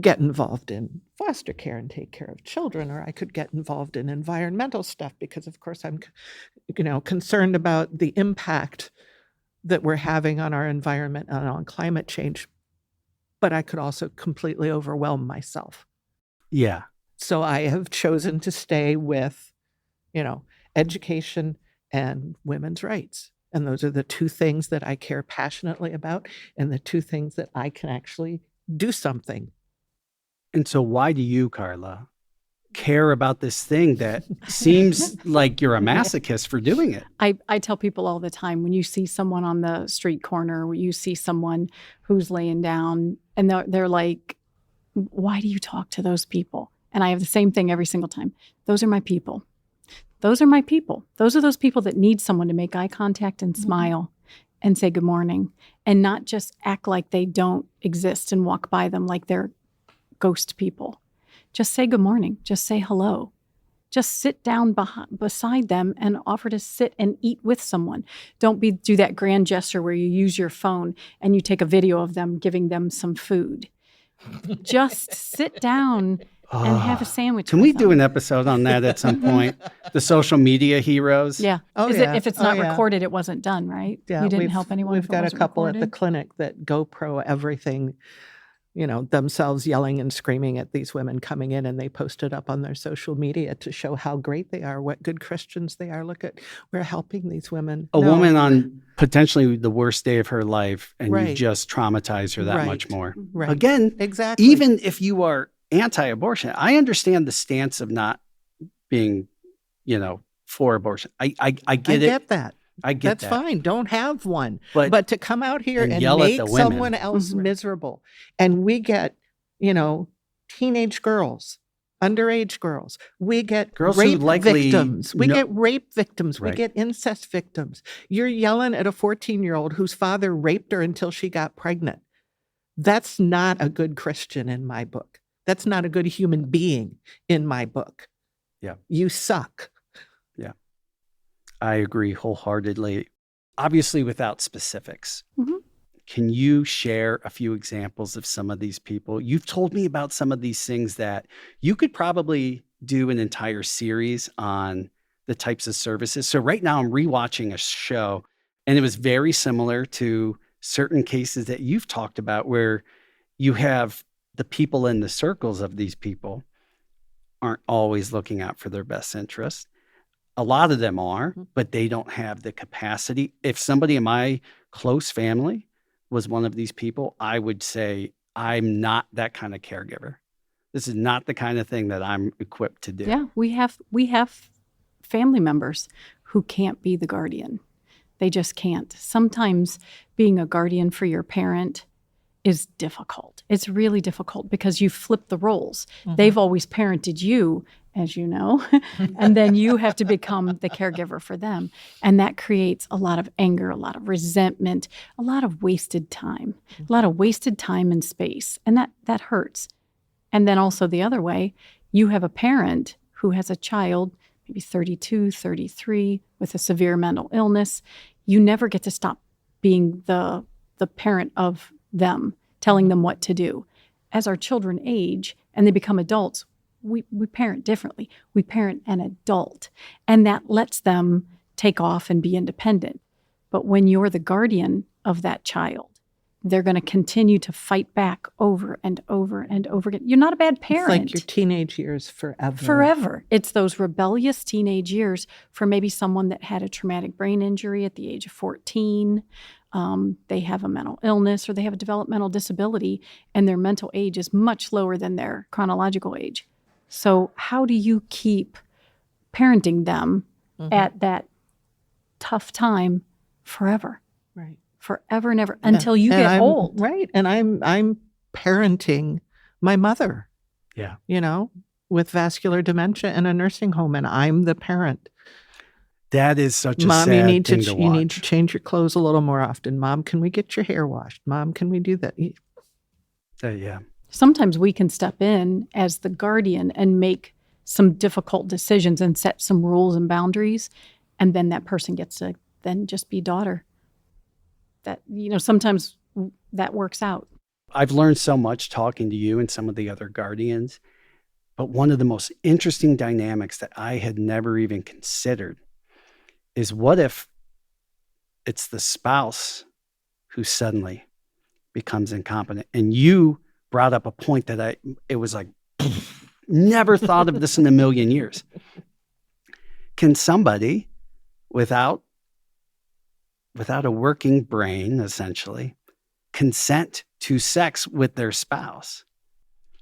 S5: get involved in foster care and take care of children, or I could get involved in environmental stuff because, of course, I'm, concerned about the impact that we're having on our environment and on climate change. But I could also completely overwhelm myself.
S2: Yeah.
S5: So I have chosen to stay with, education and women's rights. And those are the two things that I care passionately about and the two things that I can actually do something.
S2: And so why do you, Carla, care about this thing that seems like you're a masochist for doing it?
S4: I tell people all the time, when you see someone on the street corner, when you see someone who's laying down and they're like, why do you talk to those people? And I have the same thing every single time. Those are my people. Those are my people. Those are those people that need someone to make eye contact and smile and say good morning and not just act like they don't exist and walk by them like they're ghost people. Just say good morning. Just say hello. Just sit down beside them and offer to sit and eat with someone. Don't do that grand gesture where you use your phone and you take a video of them giving them some food. Just sit down and have a sandwich.
S2: Can we do an episode on that at some point? The social media heroes?
S4: Yeah. If it's not recorded, it wasn't done, right?
S5: Yeah,
S4: you didn't help anyone.
S5: We've got a couple at the clinic that GoPro everything, themselves yelling and screaming at these women coming in, and they post it up on their social media to show how great they are, what good Christians they are. Look at, we're helping these women.
S2: A woman on potentially the worst day of her life, and
S5: Right.
S2: you just traumatize her that
S5: Right.
S2: much more.
S5: Right.
S2: Again,
S5: Exactly.
S2: even if you are anti-abortion, I understand the stance of not being, for abortion. I get
S5: I
S2: it.
S5: get that.
S2: I get
S5: That's
S2: that.
S5: fine. Don't have one.
S2: But-
S5: But to come out here
S2: and
S5: and
S2: yell at
S5: make
S2: the women.
S5: someone else
S4: Mhm.
S5: miserable. And we get, teenage girls, underage girls. We get
S2: Girls who
S5: rape
S2: likely
S5: victims. We
S2: know-
S5: get rape victims.
S2: Right.
S5: We get incest victims. You're yelling at a 14-year-old whose father raped her until she got pregnant. That's not a good Christian in my book. That's not a good human being in my book.
S2: Yeah.
S5: You suck.
S2: I agree wholeheartedly. Obviously, without specifics.
S4: Mhm.
S2: Can you share a few examples of some of these people? You've told me about some of these things that you could probably do an entire series on the types of services. So right now I'm rewatching a show, and it was very similar to certain cases that you've talked about where you have the people in the circles of these people aren't always looking out for their best interest. A lot of them are, but they don't have the capacity. If somebody in my close family was one of these people, I would say, I'm not that kind of caregiver. This is not the kind of thing that I'm equipped to do.
S4: Yeah, we have family members who can't be the guardian. They just can't. Sometimes being a guardian for your parent is difficult. It's really difficult because you flip the roles. They've always parented you, as you know, and then you have to become the caregiver for them. And that creates a lot of anger, a lot of resentment, a lot of wasted time, and space. And that hurts. And then also the other way, you have a parent who has a child maybe 32, 33, with a severe mental illness. You never get to stop being the parent of them, telling them what to do. As our children age and they become adults, we parent differently. We parent an adult, and that lets them take off and be independent. But when you're the guardian of that child, they're going to continue to fight back over and over and over again. You're not a bad parent.
S5: It's like your teenage years forever.
S4: Forever. It's those rebellious teenage years for maybe someone that had a traumatic brain injury at the age of 14. They have a mental illness or they have a developmental disability, and their mental age is much lower than their chronological age. So how do you keep parenting them at that tough time forever?
S5: Right.
S4: Forever and ever until you get old.
S5: Right. And I'm parenting my mother.
S2: Yeah.
S5: With vascular dementia in a nursing home, and I'm the parent.
S2: That is such a
S5: Mom,
S2: sad
S5: you need
S2: thing
S5: to
S2: to
S5: you need
S2: watch.
S5: to change your clothes a little more often. Mom, can we get your hair washed? Mom, can we do that?
S2: Yeah.
S4: Sometimes we can step in as the guardian and make some difficult decisions and set some rules and boundaries, and then that person gets to then just be daughter. That, sometimes that works out.
S2: I've learned so much talking to you and some of the other guardians, but one of the most interesting dynamics that I had never even considered is what if it's the spouse who suddenly becomes incompetent? And you brought up a point that it was like, never thought of this in a million years. Can somebody without a working brain, essentially, consent to sex with their spouse?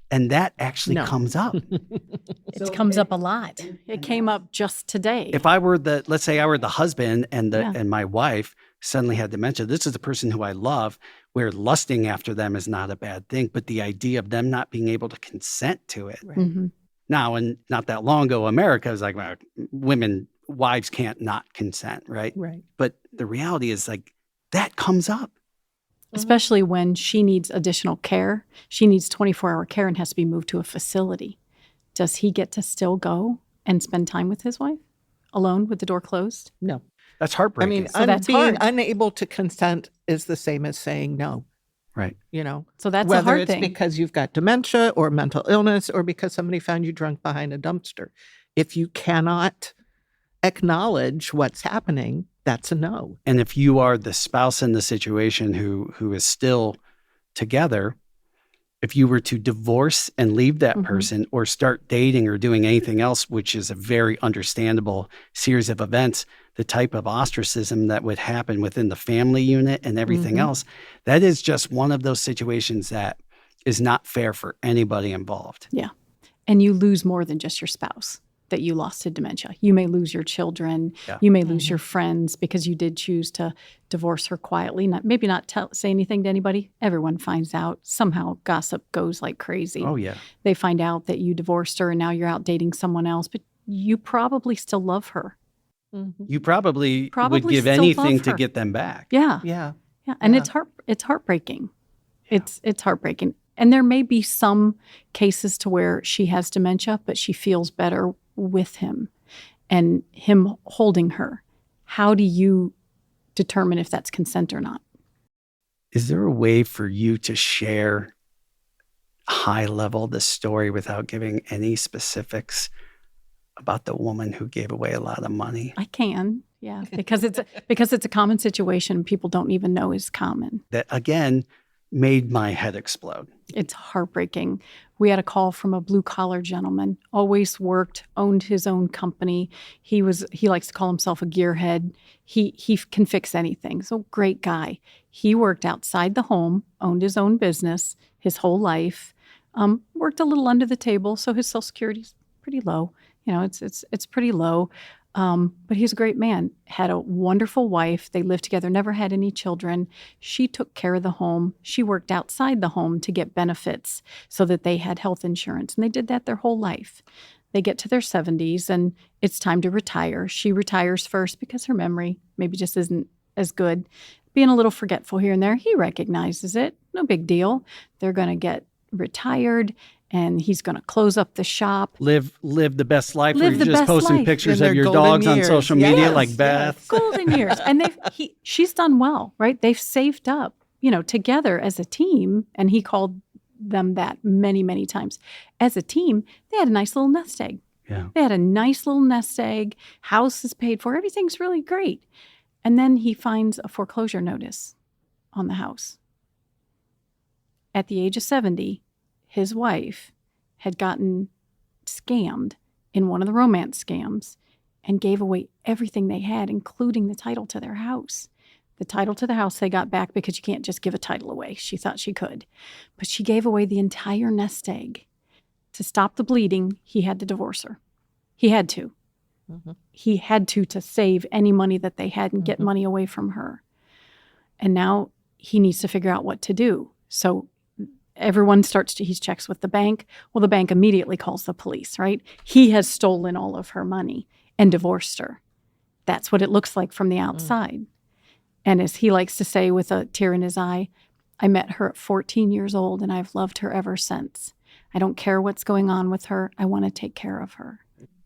S2: And that actually comes up.
S4: It comes up a lot. It came up just today.
S2: If I were let's say I were the husband and my wife suddenly had dementia, this is the person who I love, where lusting after them is not a bad thing, but the idea of them not being able to consent to it.
S5: Right.
S4: Mm-hmm.
S2: Now, and not that long ago, America was like, well, wives can't not consent, right?
S5: Right.
S2: But the reality is like that comes up.
S4: Especially when she needs additional care. She needs 24-hour care and has to be moved to a facility. Does he get to still go and spend time with his wife alone with the door closed?
S5: No.
S2: That's heartbreaking.
S5: I mean,
S4: So that's
S5: being
S4: hard.
S5: unable to consent is the same as saying no.
S2: Right.
S4: So that's
S5: Whether
S4: a hard
S5: it's
S4: thing.
S5: because you've got dementia or mental illness or because somebody found you drunk behind a dumpster. If you cannot acknowledge what's happening, that's a no.
S2: And if you are the spouse in the situation who is still together, if you were to divorce and leave that person or start dating or doing anything else, which is a very understandable series of events, the type of ostracism that would happen within the family unit and everything else, that is just one of those situations that is not fair for anybody involved.
S4: Yeah. And you lose more than just your spouse that you lost to dementia. You may lose your children.
S2: Yeah.
S4: You may lose your friends because you did choose to divorce her quietly. Maybe not say anything to anybody. Everyone finds out. Somehow gossip goes like crazy.
S2: Oh, yeah.
S4: They find out that you divorced her and now you're out dating someone else, but you probably still love her.
S2: You probably would
S4: Probably
S2: give
S4: still
S2: anything
S4: love
S2: to
S4: her.
S2: get them back.
S4: Yeah.
S5: Yeah.
S4: Yeah. And
S5: Yeah.
S4: it's heartbreaking. It's heartbreaking. And there may be some cases to where she has dementia, but she feels better with him and him holding her. How do you determine if that's consent or not?
S2: Is there a way for you to share high level the story without giving any specifics about the woman who gave away a lot of money?
S4: I can, yeah, because it's a common situation people don't even know is common.
S2: That again made my head explode.
S4: It's heartbreaking. We had a call from a blue-collar gentleman, always worked, owned his own company. He likes to call himself a gearhead. He can fix anything. So great guy. He worked outside the home, owned his own business his whole life, worked a little under the table, so his Social Security's pretty low. It's pretty low. But he's a great man, had a wonderful wife. They lived together, never had any children. She took care of the home. She worked outside the home to get benefits so that they had health insurance. And they did that their whole life. They get to their 70s and it's time to retire. She retires first because her memory maybe just isn't as good. Being a little forgetful here and there. He recognizes it. No big deal. They're going to get retired. and he's going to close up the shop.
S2: Live the best life.
S4: Live
S2: where
S4: the
S2: you're just
S4: best
S2: posting
S4: life.
S2: pictures
S5: In
S2: of
S5: their
S2: your
S5: golden
S2: dogs on
S5: years.
S2: social media,
S5: Yes,
S2: like Beth.
S4: Golden years. And she's done well, right? They've saved up, together as a team. And he called them that many, many times. As a team, they had a nice little nest egg.
S2: Yeah.
S4: They had a nice little nest egg. House is paid for. Everything's really great. And then he finds a foreclosure notice on the house. At the age of 70, his wife had gotten scammed in one of the romance scams and gave away everything they had, including the title to their house. The title to the house they got back because you can't just give a title away. She thought she could. But she gave away the entire nest egg. To stop the bleeding, he had to divorce her. He had to.
S5: Mm-hmm.
S4: He had to save any money that they had and get money away from her. And now he needs to figure out what to do. So everyone he checks with the bank. Well, the bank immediately calls the police, right? He has stolen all of her money and divorced her. That's what it looks like from the outside. And as he likes to say with a tear in his eye, I met her at 14 years old and I've loved her ever since. I don't care what's going on with her. I want to take care of her.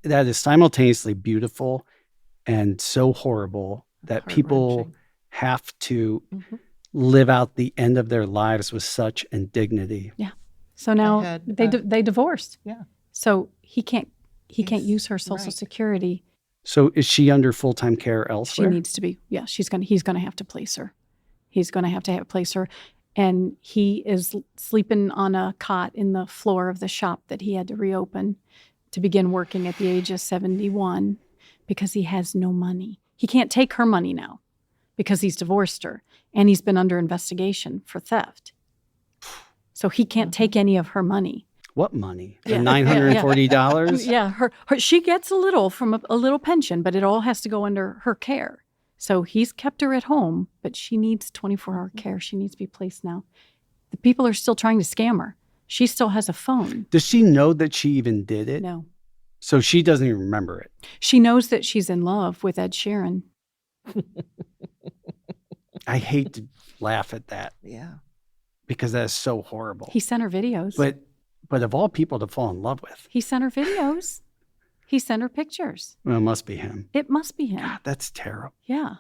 S2: That is simultaneously beautiful and so horrible that people
S5: Heart-wrenching.
S2: have to live out the end of their lives with such indignity.
S4: Yeah. So now
S5: had,
S4: they divorced.
S5: Yeah.
S4: So he can't use her Social
S5: right.
S4: Security.
S2: So is she under full-time care
S4: She
S2: elsewhere?
S4: needs to be. Yeah, he's going to have to place her. He's going to have place her. And he is sleeping on a cot in the floor of the shop that he had to reopen to begin working at the age of 71 because he has no money. He can't take her money now because he's divorced her and he's been under investigation for theft. So he can't take any of her money.
S2: What money?
S4: Yeah.
S2: $940?
S4: Yeah, her she gets a little from a little pension, but it all has to go under her care. So he's kept her at home, but she needs 24-hour care. She needs to be placed now. The people are still trying to scam her. She still has a phone.
S2: Does she know that she even did it?
S4: No.
S2: So she doesn't even remember it.
S4: She knows that she's in love with Ed Sheeran.
S2: I hate to laugh at that
S5: Yeah.
S2: because that is so horrible.
S4: He sent her videos.
S2: But of all people to fall in love with,
S4: He sent her videos. He sent her pictures.
S2: well, it must be him.
S4: It must be him.
S2: God, that's terrible.
S4: Yeah.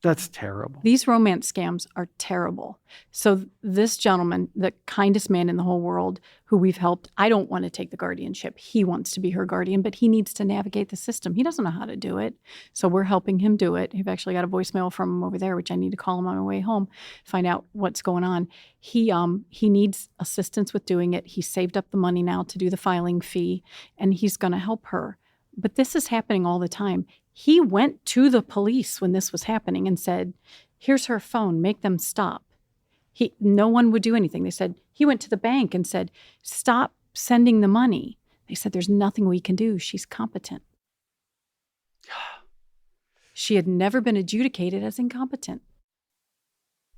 S2: That's terrible.
S4: These romance scams are terrible. So this gentleman, the kindest man in the whole world who we've helped, I don't want to take the guardianship. He wants to be her guardian, but he needs to navigate the system. He doesn't know how to do it. So we're helping him do it. We've actually got a voicemail from him over there, which I need to call him on my way home, find out what's going on. He needs assistance with doing it. He saved up the money now to do the filing fee, and he's going to help her. But this is happening all the time. He went to the police when this was happening and said, here's her phone, make them stop. No one would do anything. They said, he went to the bank and said, stop sending the money. They said, there's nothing we can do. She's competent. She had never been adjudicated as incompetent.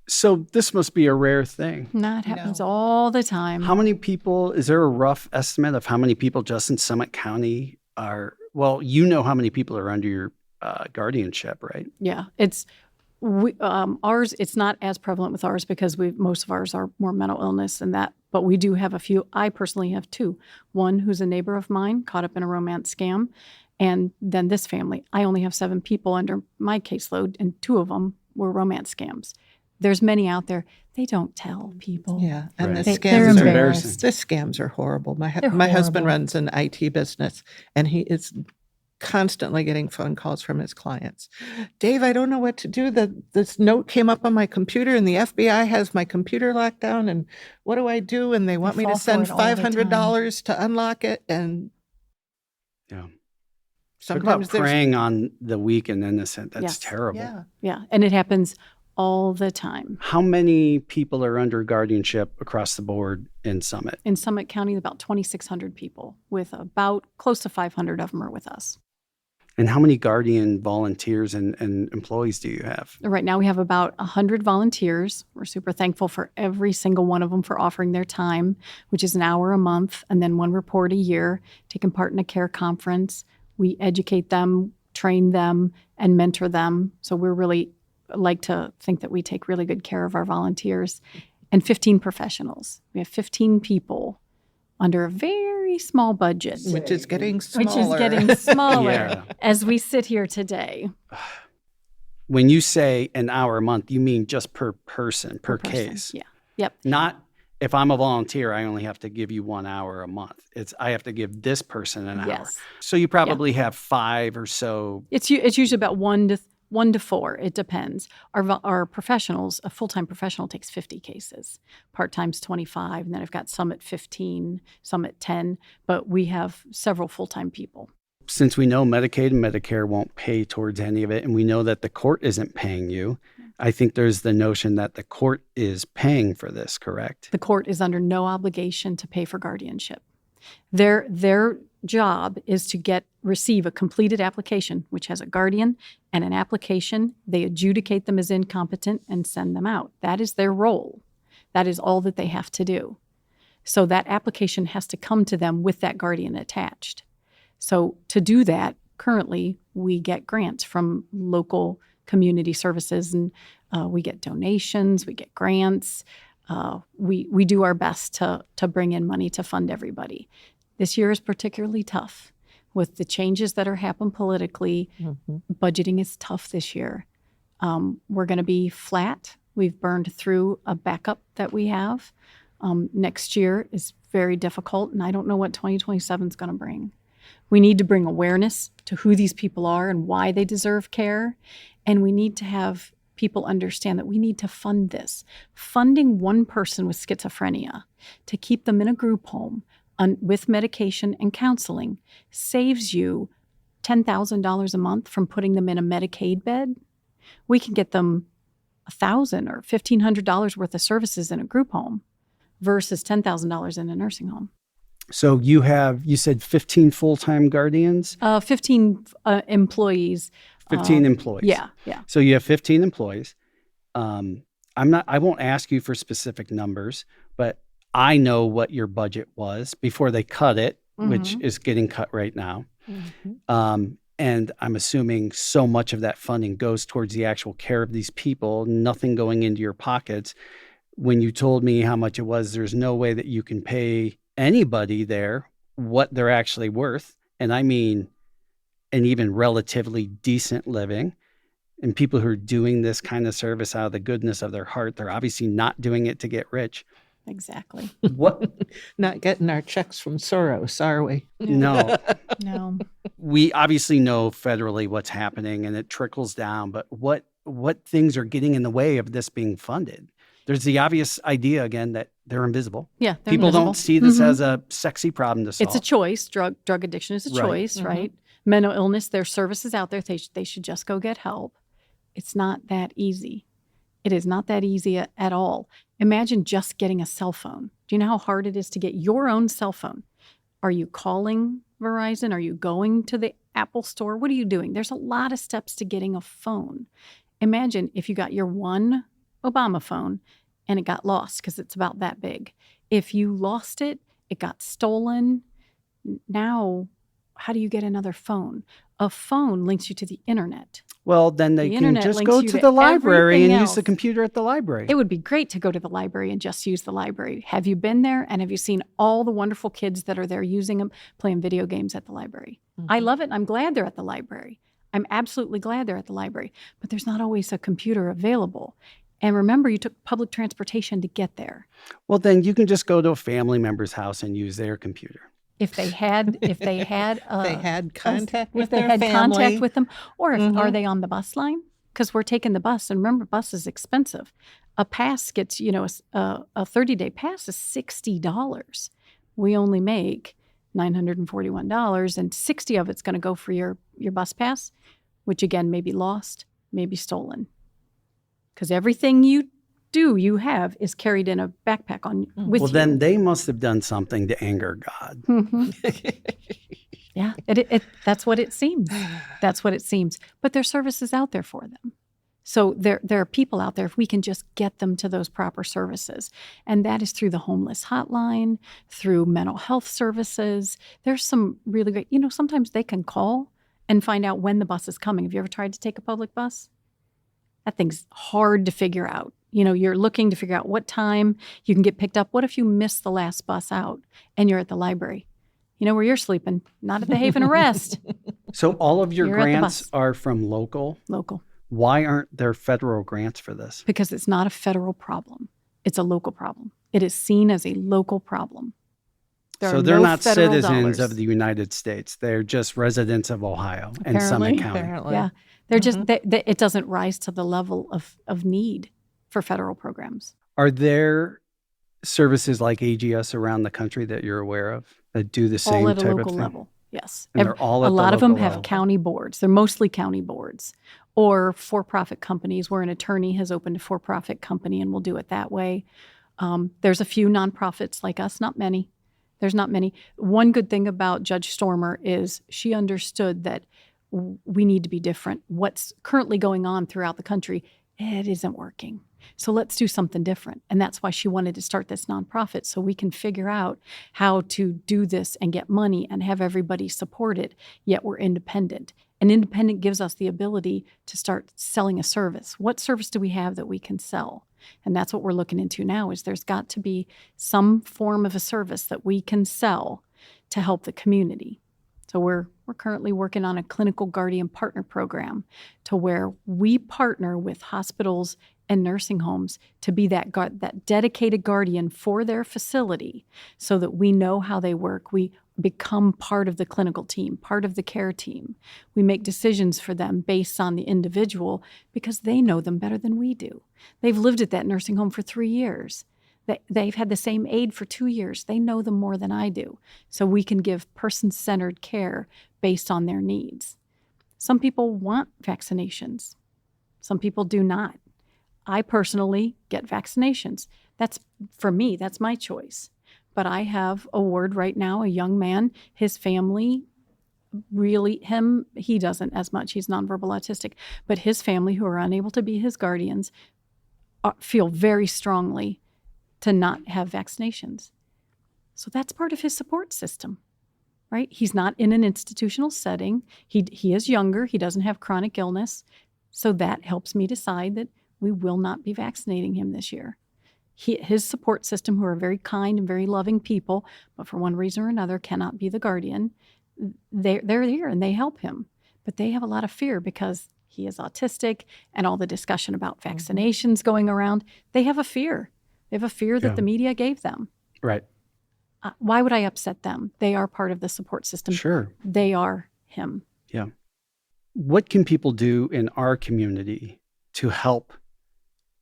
S2: So this must be a rare thing.
S4: No, it happens all the time.
S2: How many people, is there a rough estimate of how many people just in Summit County are, well, you know how many people are under your guardianship, right?
S4: Yeah, ours. It's not as prevalent with ours because most of ours are more mental illness and that. But we do have a few. I personally have two. One who's a neighbor of mine caught up in a romance scam, and then this family. I only have 7 people under my caseload, and 2 of them were romance scams. There's many out there. They don't tell people.
S5: Yeah, and
S2: Right.
S5: the
S4: They're
S5: scams
S2: embarrassing.
S5: the scams are horrible. My
S4: They're
S5: husband
S4: horrible.
S5: runs an IT business, and he is constantly getting phone calls from his clients. Dave, I don't know what to do. This note came up on my computer, and the FBI has my computer locked down. And what do I do? And they want me to
S4: fall for
S5: send
S4: it all the
S5: $500 to unlock it. And
S2: Yeah. Talk
S5: sometimes
S2: about
S5: there's
S2: preying on the weak and innocent. That's
S4: Yes.
S2: terrible.
S5: yeah.
S4: Yeah, and it happens all the time.
S2: How many people are under guardianship across the board in Summit?
S4: In Summit County, about 2,600 people, with about close to 500 of them are with us.
S2: And how many guardian volunteers and employees do you have?
S4: Right now we have about 100 volunteers. We're super thankful for every single one of them for offering their time, which is an hour a month and then 1 report a year, taking part in a care conference. We educate them, train them, and mentor them. So we're really like to think that we take really good care of our volunteers. And 15 professionals. We have 15 people under a very small budget,
S5: Which is getting smaller.
S4: which is getting smaller
S2: Yeah.
S4: as we sit here today.
S2: When you say an hour a month, you mean just per person, per
S4: person.
S2: case.
S4: Yeah. Yep.
S2: Not if I'm a volunteer, I only have to give you 1 hour a month. It's I have to give this person an hour.
S4: Yes.
S2: So you probably have 5 or so.
S4: It's usually about 1 to 4. It depends. Our professionals, a full-time professional takes 50 cases. Part-time's 25, and then I've got some at 15, some at 10, but we have several full-time people.
S2: Since we know Medicaid and Medicare won't pay towards any of it, and we know that the court isn't paying you, I think there's the notion that the court is paying for this, correct?
S4: The court is under no obligation to pay for guardianship. Their job is to receive a completed application, which has a guardian and an application. They adjudicate them as incompetent and send them out. That is their role. That is all that they have to do. So that application has to come to them with that guardian attached. So to do that, currently we get grants from local community services, and we get donations, we get grants. We do our best to bring in money to fund everybody. This year is particularly tough with the changes that are happening politically.
S5: Mm-hmm.
S4: Budgeting is tough this year. We're going to be flat. We've burned through a backup that we have. Next year is very difficult, and I don't know what 2027 is going to bring. We need to bring awareness to who these people are and why they deserve care, and we need to have people understand that we need to fund this. Funding one person with schizophrenia to keep them in a group home with medication and counseling saves you $10,000 a month from putting them in a Medicaid bed. We can get them $1,000 or $1,500 worth of services in a group home versus $10,000 in a nursing home.
S2: So you said 15 full-time guardians?
S4: 15 employees.
S2: 15 employees.
S4: Yeah.
S2: So you have 15 employees. I won't ask you for specific numbers, but I know what your budget was before they cut it, which is getting cut right now.
S5: Mm-hmm.
S2: And I'm assuming so much of that funding goes towards the actual care of these people, nothing going into your pockets. When you told me how much it was, there's no way that you can pay anybody there what they're actually worth. And I mean, an even relatively decent living. And people who are doing this kind of service out of the goodness of their heart, they're obviously not doing it to get rich.
S4: Exactly.
S2: What?
S5: Not getting our checks from Soros, are we?
S2: No.
S4: No.
S2: We obviously know federally what's happening and it trickles down, but what things are getting in the way of this being funded? There's the obvious idea, again, that they're invisible.
S4: Yeah, they're
S2: People
S4: invisible.
S2: don't see this as a sexy problem to solve.
S4: It's a choice. Drug addiction is a
S2: Right.
S4: choice, right? Mental illness, there's services out there. They should just go get help. It's not that easy. It is not that easy at all. Imagine just getting a cell phone. Do you know how hard it is to get your own cell phone? Are you calling Verizon? Are you going to the Apple store? What are you doing? There's a lot of steps to getting a phone. Imagine if you got your one Obama phone and it got lost because it's about that big. If you lost it, it got stolen. Now, how do you get another phone? A phone links you to the internet.
S2: Well, then they
S4: The
S2: can
S4: internet
S2: just
S4: links
S2: go
S4: you
S2: to
S4: to
S2: the library and
S4: everything
S2: use the
S4: else.
S2: computer at the library.
S4: It would be great to go to the library and just use the library. Have you been there and have you seen all the wonderful kids that are there using them, playing video games at the library? I love it. I'm glad they're at the library. I'm absolutely glad they're at the library. But there's not always a computer available. And remember, you took public transportation to get there.
S2: Well, then you can just go to a family member's house and use their computer.
S4: If they had
S5: They had contact with their family.
S4: contact with them, or are they on the bus line? Because we're taking the bus, and remember, bus is expensive. A pass gets, a 30-day pass is $60. We only make $941, and $60 of it's going to go for your bus pass, which again may be lost, may be stolen. Because everything you have is carried in a backpack with
S2: Well,
S4: you.
S2: then they must have done something to anger God.
S4: Yeah, that's what it seems. That's what it seems. But there's services out there for them. So there are people out there if we can just get them to those proper services. And that is through the homeless hotline, through mental health services. There's some really great, sometimes they can call and find out when the bus is coming. Have you ever tried to take a public bus? That thing's hard to figure out. You're looking to figure out what time you can get picked up. What if you miss the last bus out and you're at the library? You know where you're sleeping, not at the Haven Arrest.
S2: So all of your
S4: You're at the
S2: grants
S4: bus.
S2: are from local?
S4: Local.
S2: Why aren't there federal grants for this?
S4: Because it's not a federal problem. It's a local problem. It is seen as a local problem.
S2: So they're
S4: no
S2: not
S4: federal
S2: citizens
S4: dollars.
S2: of the United States. They're just residents of Ohio and Summit County.
S5: Apparently.
S4: Yeah. They're just, it doesn't rise to the level of need for federal programs.
S2: Are there services like AGS around the country that you're aware of that do the same
S4: All at a
S2: type of
S4: local
S2: thing?
S4: level. Yes.
S2: And they're all at
S4: a
S2: the
S4: lot of them
S2: local
S4: have
S2: level.
S4: county boards. They're mostly county boards or for-profit companies where an attorney has opened a for-profit company and will do it that way. There's a few nonprofits like us, not many. There's not many. One good thing about Judge Stormer is she understood that we need to be different. What's currently going on throughout the country, it isn't working. So let's do something different. And that's why she wanted to start this nonprofit, so we can figure out how to do this and get money and have everybody support it, yet we're independent. And independent gives us the ability to start selling a service. What service do we have that we can sell? And that's what we're looking into now, is there's got to be some form of a service that we can sell to help the community. So we're currently working on a clinical guardian partner program to where we partner with hospitals and nursing homes to be that dedicated guardian for their facility, so that we know how they work. We become part of the clinical team, part of the care team. We make decisions for them based on the individual because they know them better than we do. They've lived at that nursing home for 3 years. They've had the same aide for 2 years. They know them more than I do. So we can give person-centered care based on their needs. Some people want vaccinations. Some people do not. I personally get vaccinations. That's, for me, that's my choice. But I have a ward right now, a young man, his family, he doesn't as much, he's nonverbal autistic, but his family, who are unable to be his guardians, feel very strongly to not have vaccinations. So that's part of his support system, right? He's not in an institutional setting. He is younger. He doesn't have chronic illness. So that helps me decide that we will not be vaccinating him this year. His support system, who are very kind and very loving people, but for one reason or another cannot be the guardian, they're here and they help him. But they have a lot of fear because he is autistic and all the discussion about vaccinations going around. They have a fear. They have a fear that the media gave them.
S2: Right.
S4: Why would I upset them? They are part of the support system.
S2: Sure.
S4: They are him.
S2: Yeah. What can people do in our community to help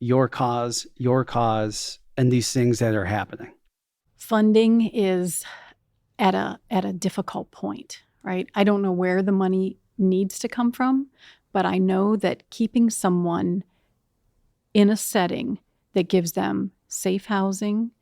S2: your cause, and these things that are happening?
S4: Funding is at a difficult point, right? I don't know where the money needs to come from, but I know that keeping someone in a setting that gives them safe housing,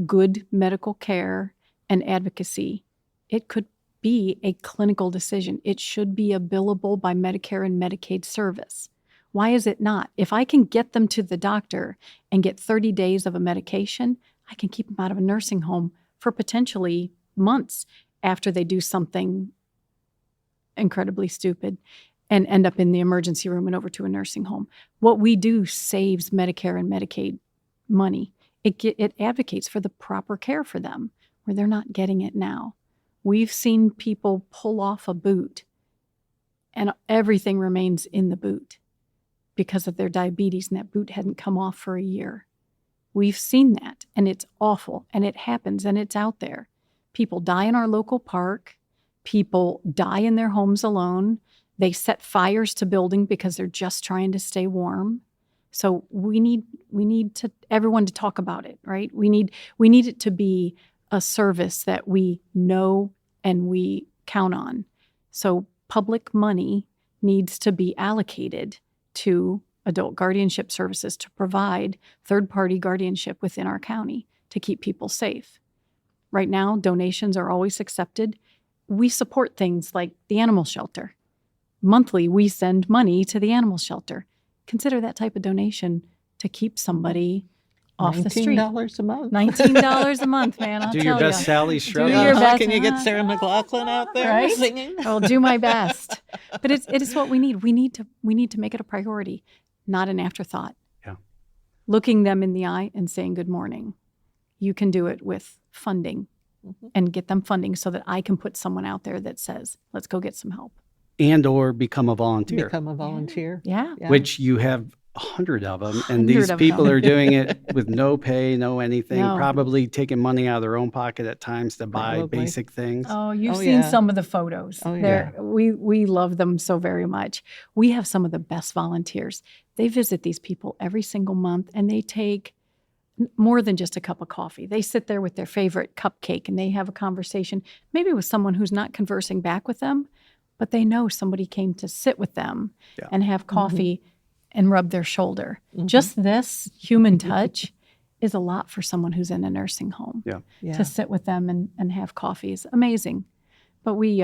S4: good medical care, and advocacy, it could be a clinical decision. It should be a billable by Medicare and Medicaid service. Why is it not? If I can get them to the doctor and get 30 days of a medication, I can keep them out of a nursing home for potentially months after they do something incredibly stupid and end up in the emergency room and over to a nursing home. What we do saves Medicare and Medicaid money. It advocates for the proper care for them where they're not getting it now. We've seen people pull off a boot and everything remains in the boot because of their diabetes, and that boot hadn't come off for a year. We've seen that, and it's awful, and it happens, and it's out there. People die in our local park. People die in their homes alone. They set fires to building because they're just trying to stay warm. So we need everyone to talk about it, right? We need it to be a service that we know and we count on. So public money needs to be allocated to adult guardianship services to provide third-party guardianship within our county to keep people safe. Right now, donations are always accepted. We support things like the animal shelter. Monthly, we send money to the animal shelter. Consider that type of donation to keep somebody off the street.
S5: $19 a month.
S4: $19 a month, man. I'll
S2: Do
S4: tell
S2: your best,
S4: ya.
S2: Sally
S4: Do
S2: Shrugged.
S4: your best.
S5: Can you get Sarah McLachlan out there
S4: Right?
S5: singing?
S4: I'll do my best. But it is what we need. We need to make it a priority, not an afterthought.
S2: Yeah.
S4: looking them in the eye and saying good morning. You can do it with funding and get them funding so that I can put someone out there that says, let's go get some help.
S2: And or become a volunteer,
S5: Become a volunteer.
S4: Yeah.
S2: which you have 100 of them. And
S4: 100
S2: these
S4: of
S2: people
S4: them.
S2: are doing it with no pay, no anything,
S4: No.
S2: probably taking money out of their own pocket at times to buy
S5: Probably.
S2: basic things.
S4: Oh, you've
S5: Oh,
S4: seen
S5: yeah.
S4: some of the photos.
S5: Oh, yeah.
S4: We love them so very much. We have some of the best volunteers. They visit these people every single month, and they take more than just a cup of coffee. They sit there with their favorite cupcake, and they have a conversation, maybe with someone who's not conversing back with them, but they know somebody came to sit with them
S2: Yeah.
S4: and have coffee and rub their shoulder. Just this human touch is a lot for someone who's in a nursing home.
S2: Yeah.
S5: Yeah.
S4: To sit with them and have coffee is amazing. But we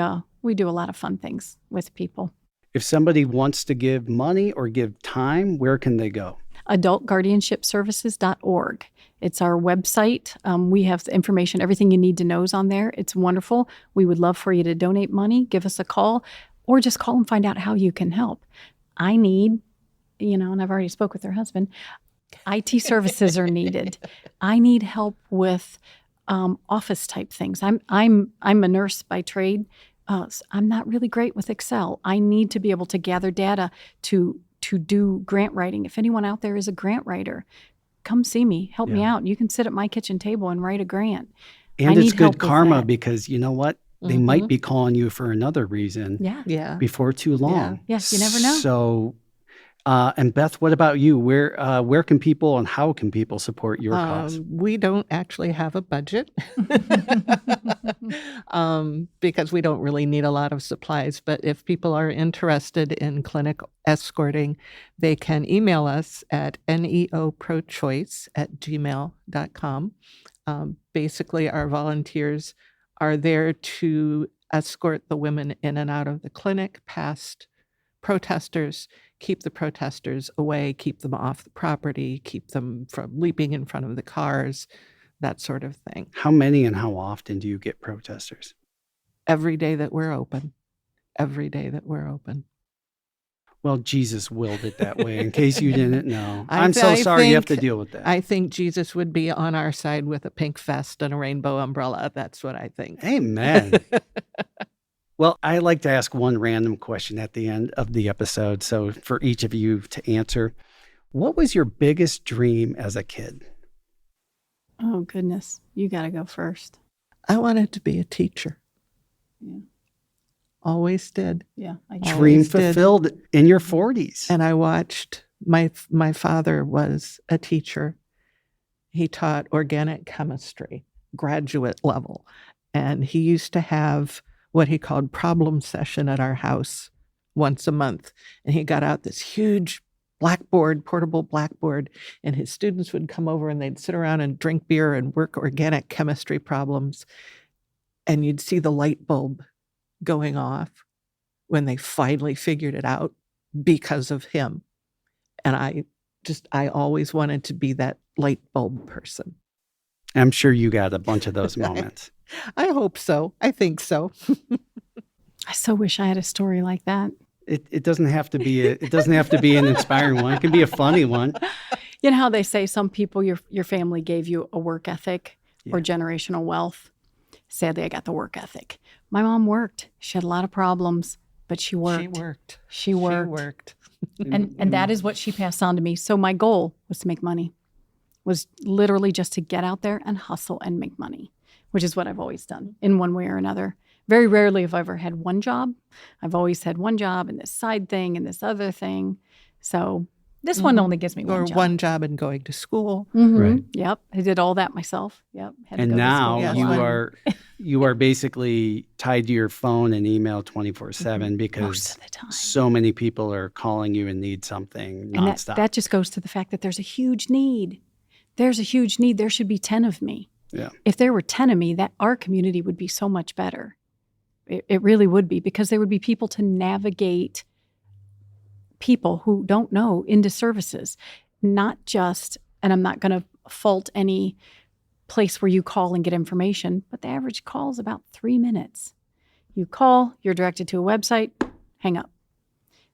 S4: do a lot of fun things with people.
S2: If somebody wants to give money or give time, where can they go?
S4: adultguardianshipservices.org. It's our website. We have the information, everything you need to know is on there. It's wonderful. We would love for you to donate money, give us a call, or just call and find out how you can help. I need, and I've already spoke with her husband, IT services are needed. I need help with office type things. I'm a nurse by trade. So I'm not really great with Excel. I need to be able to gather data to do grant writing. If anyone out there is a grant writer, come see me, help me out. You can sit at my kitchen table and write a grant.
S2: And
S4: I
S2: it's
S4: need help
S2: good
S4: with
S2: karma
S4: that.
S2: because you know what? They might be calling you for another reason
S4: Yeah.
S5: Yeah.
S2: before too long.
S4: Yes, you never know.
S2: So, and Beth, what about you? Where can people and how can people support your cause?
S5: We don't actually have a budget because we don't really need a lot of supplies. But if people are interested in clinic escorting, they can email us at neoprochoice@gmail.com. Basically, our volunteers are there to escort the women in and out of the clinic past protesters, keep the protesters away, keep them off the property, keep them from leaping in front of the cars, that sort of thing.
S2: How many and how often do you get protesters?
S5: Every day that we're open. Every day that we're open.
S2: Well, Jesus willed it that way, in case you didn't know.
S5: I
S2: I'm so
S5: th- I
S2: sorry you have to
S5: think-
S2: deal with that.
S5: I think Jesus would be on our side with a pink vest and a rainbow umbrella. That's what I think.
S2: Amen. Well, I like to ask one random question at the end of the episode. So for each of you to answer, what was your biggest dream as a kid?
S4: Oh, goodness. You got to go first.
S5: I wanted to be a teacher.
S4: Yeah.
S5: Always did.
S4: Yeah.
S2: Dream
S5: Always did.
S2: fulfilled in your 40s.
S5: And I watched, my father was a teacher. He taught organic chemistry, graduate level. And he used to have what he called problem session at our house once a month. And he got out this huge blackboard, portable blackboard, and his students would come over and they'd sit around and drink beer and work organic chemistry problems. And you'd see the light bulb going off when they finally figured it out because of him. And I always wanted to be that light bulb person.
S2: I'm sure you got a bunch of those moments.
S5: I hope so. I think so.
S4: I so wish I had a story like that.
S2: It doesn't have to be an inspiring one. It can be a funny one.
S4: You know how they say some people, your family gave you a work ethic or generational wealth? Sadly, I got the work ethic. My mom worked. She had a lot of problems, but she worked.
S5: She worked.
S4: And that is what she passed on to me. So my goal was to make money, was literally just to get out there and hustle and make money, which is what I've always done in one way or another. Very rarely have I ever had one job. I've always had one job and this side thing and this other thing. So this one only gives me one
S5: Or
S4: job.
S5: one job and going to school.
S2: Right.
S4: Yep. I did all that myself. Yep. Had to
S2: And
S4: go to
S2: now
S4: school.
S5: Yes,
S2: you
S5: when-
S2: are basically tied to your phone and email 24/7 because
S4: Most of the time.
S2: so many people are calling you and need something
S4: And
S2: nonstop.
S4: that just goes to the fact that there's a huge need. There's a huge need. There should be 10 of me.
S2: Yeah.
S4: If there were 10 of me, that our community would be so much better. It really would be, because there would be people to navigate people who don't know into services. Not just, and I'm not going to fault any place where you call and get information, but the average call is about 3 minutes. You call, you're directed to a website, hang up.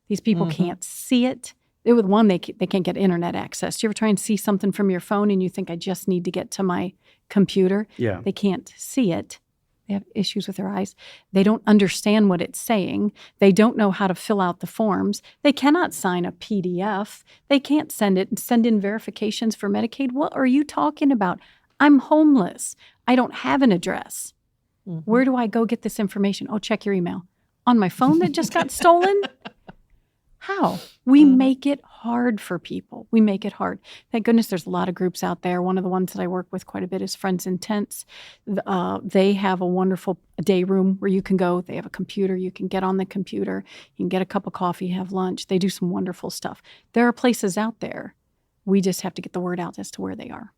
S4: These people can't see it. With one, they can't get internet access. Do you ever try and see something from your phone and you think, I just need to get to my computer?
S2: Yeah.
S4: They can't see it. They have issues with their eyes. They don't understand what it's saying. They don't know how to fill out the forms. They cannot sign a PDF. They can't send in verifications for Medicaid. What are you talking about? I'm homeless. I don't have an address. Mm-hmm. Where do I go get this information? Oh, check your email. On my phone that just got stolen? How? We make it hard for people. We make it hard. Thank goodness there's a lot of groups out there. One of the ones that I work with quite a bit is Friends in Tents. They have a wonderful day room where you can go. They have a computer. You can get on the computer. You can get a cup of coffee, have lunch. They do some wonderful stuff. There are places out there. We just have to get the word out as to where they are.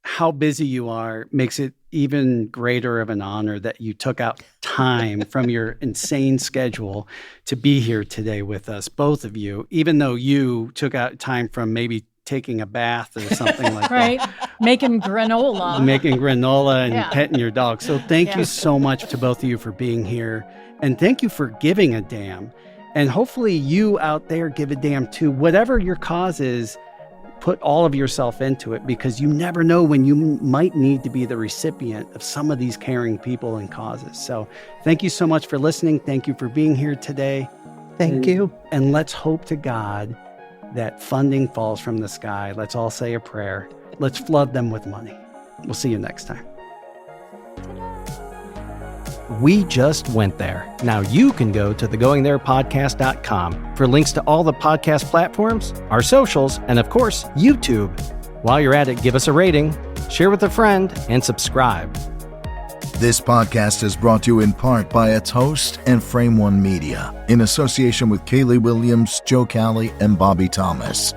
S2: How busy you are makes it even greater of an honor that you took out time from your insane schedule to be here today with us, both of you, even though you took out time from maybe taking a bath or something like
S4: right.
S2: that.
S4: Making granola
S2: and petting your dog. So thank you so much to both of you for being here. And thank you for giving a damn. And hopefully you out there give a damn too. Whatever your cause is, put all of yourself into it, because you never know when you might need to be the recipient of some of these caring people and causes. So thank you so much for listening. Thank you for being here today.
S5: Thank you.
S2: And let's hope to God that funding falls from the sky. Let's all say a prayer. Let's flood them with money. We'll see you next time. We just went there. Now you can go to thegoingtherepodcast.com for links to all the podcast platforms, our socials, and of course, YouTube. While you're at it, give us a rating, share with a friend, and subscribe.
S3: This podcast is brought to you in part by its host and Frame One Media, in association with Kaylee Williams, Joe Calley, and Bobby Thomas.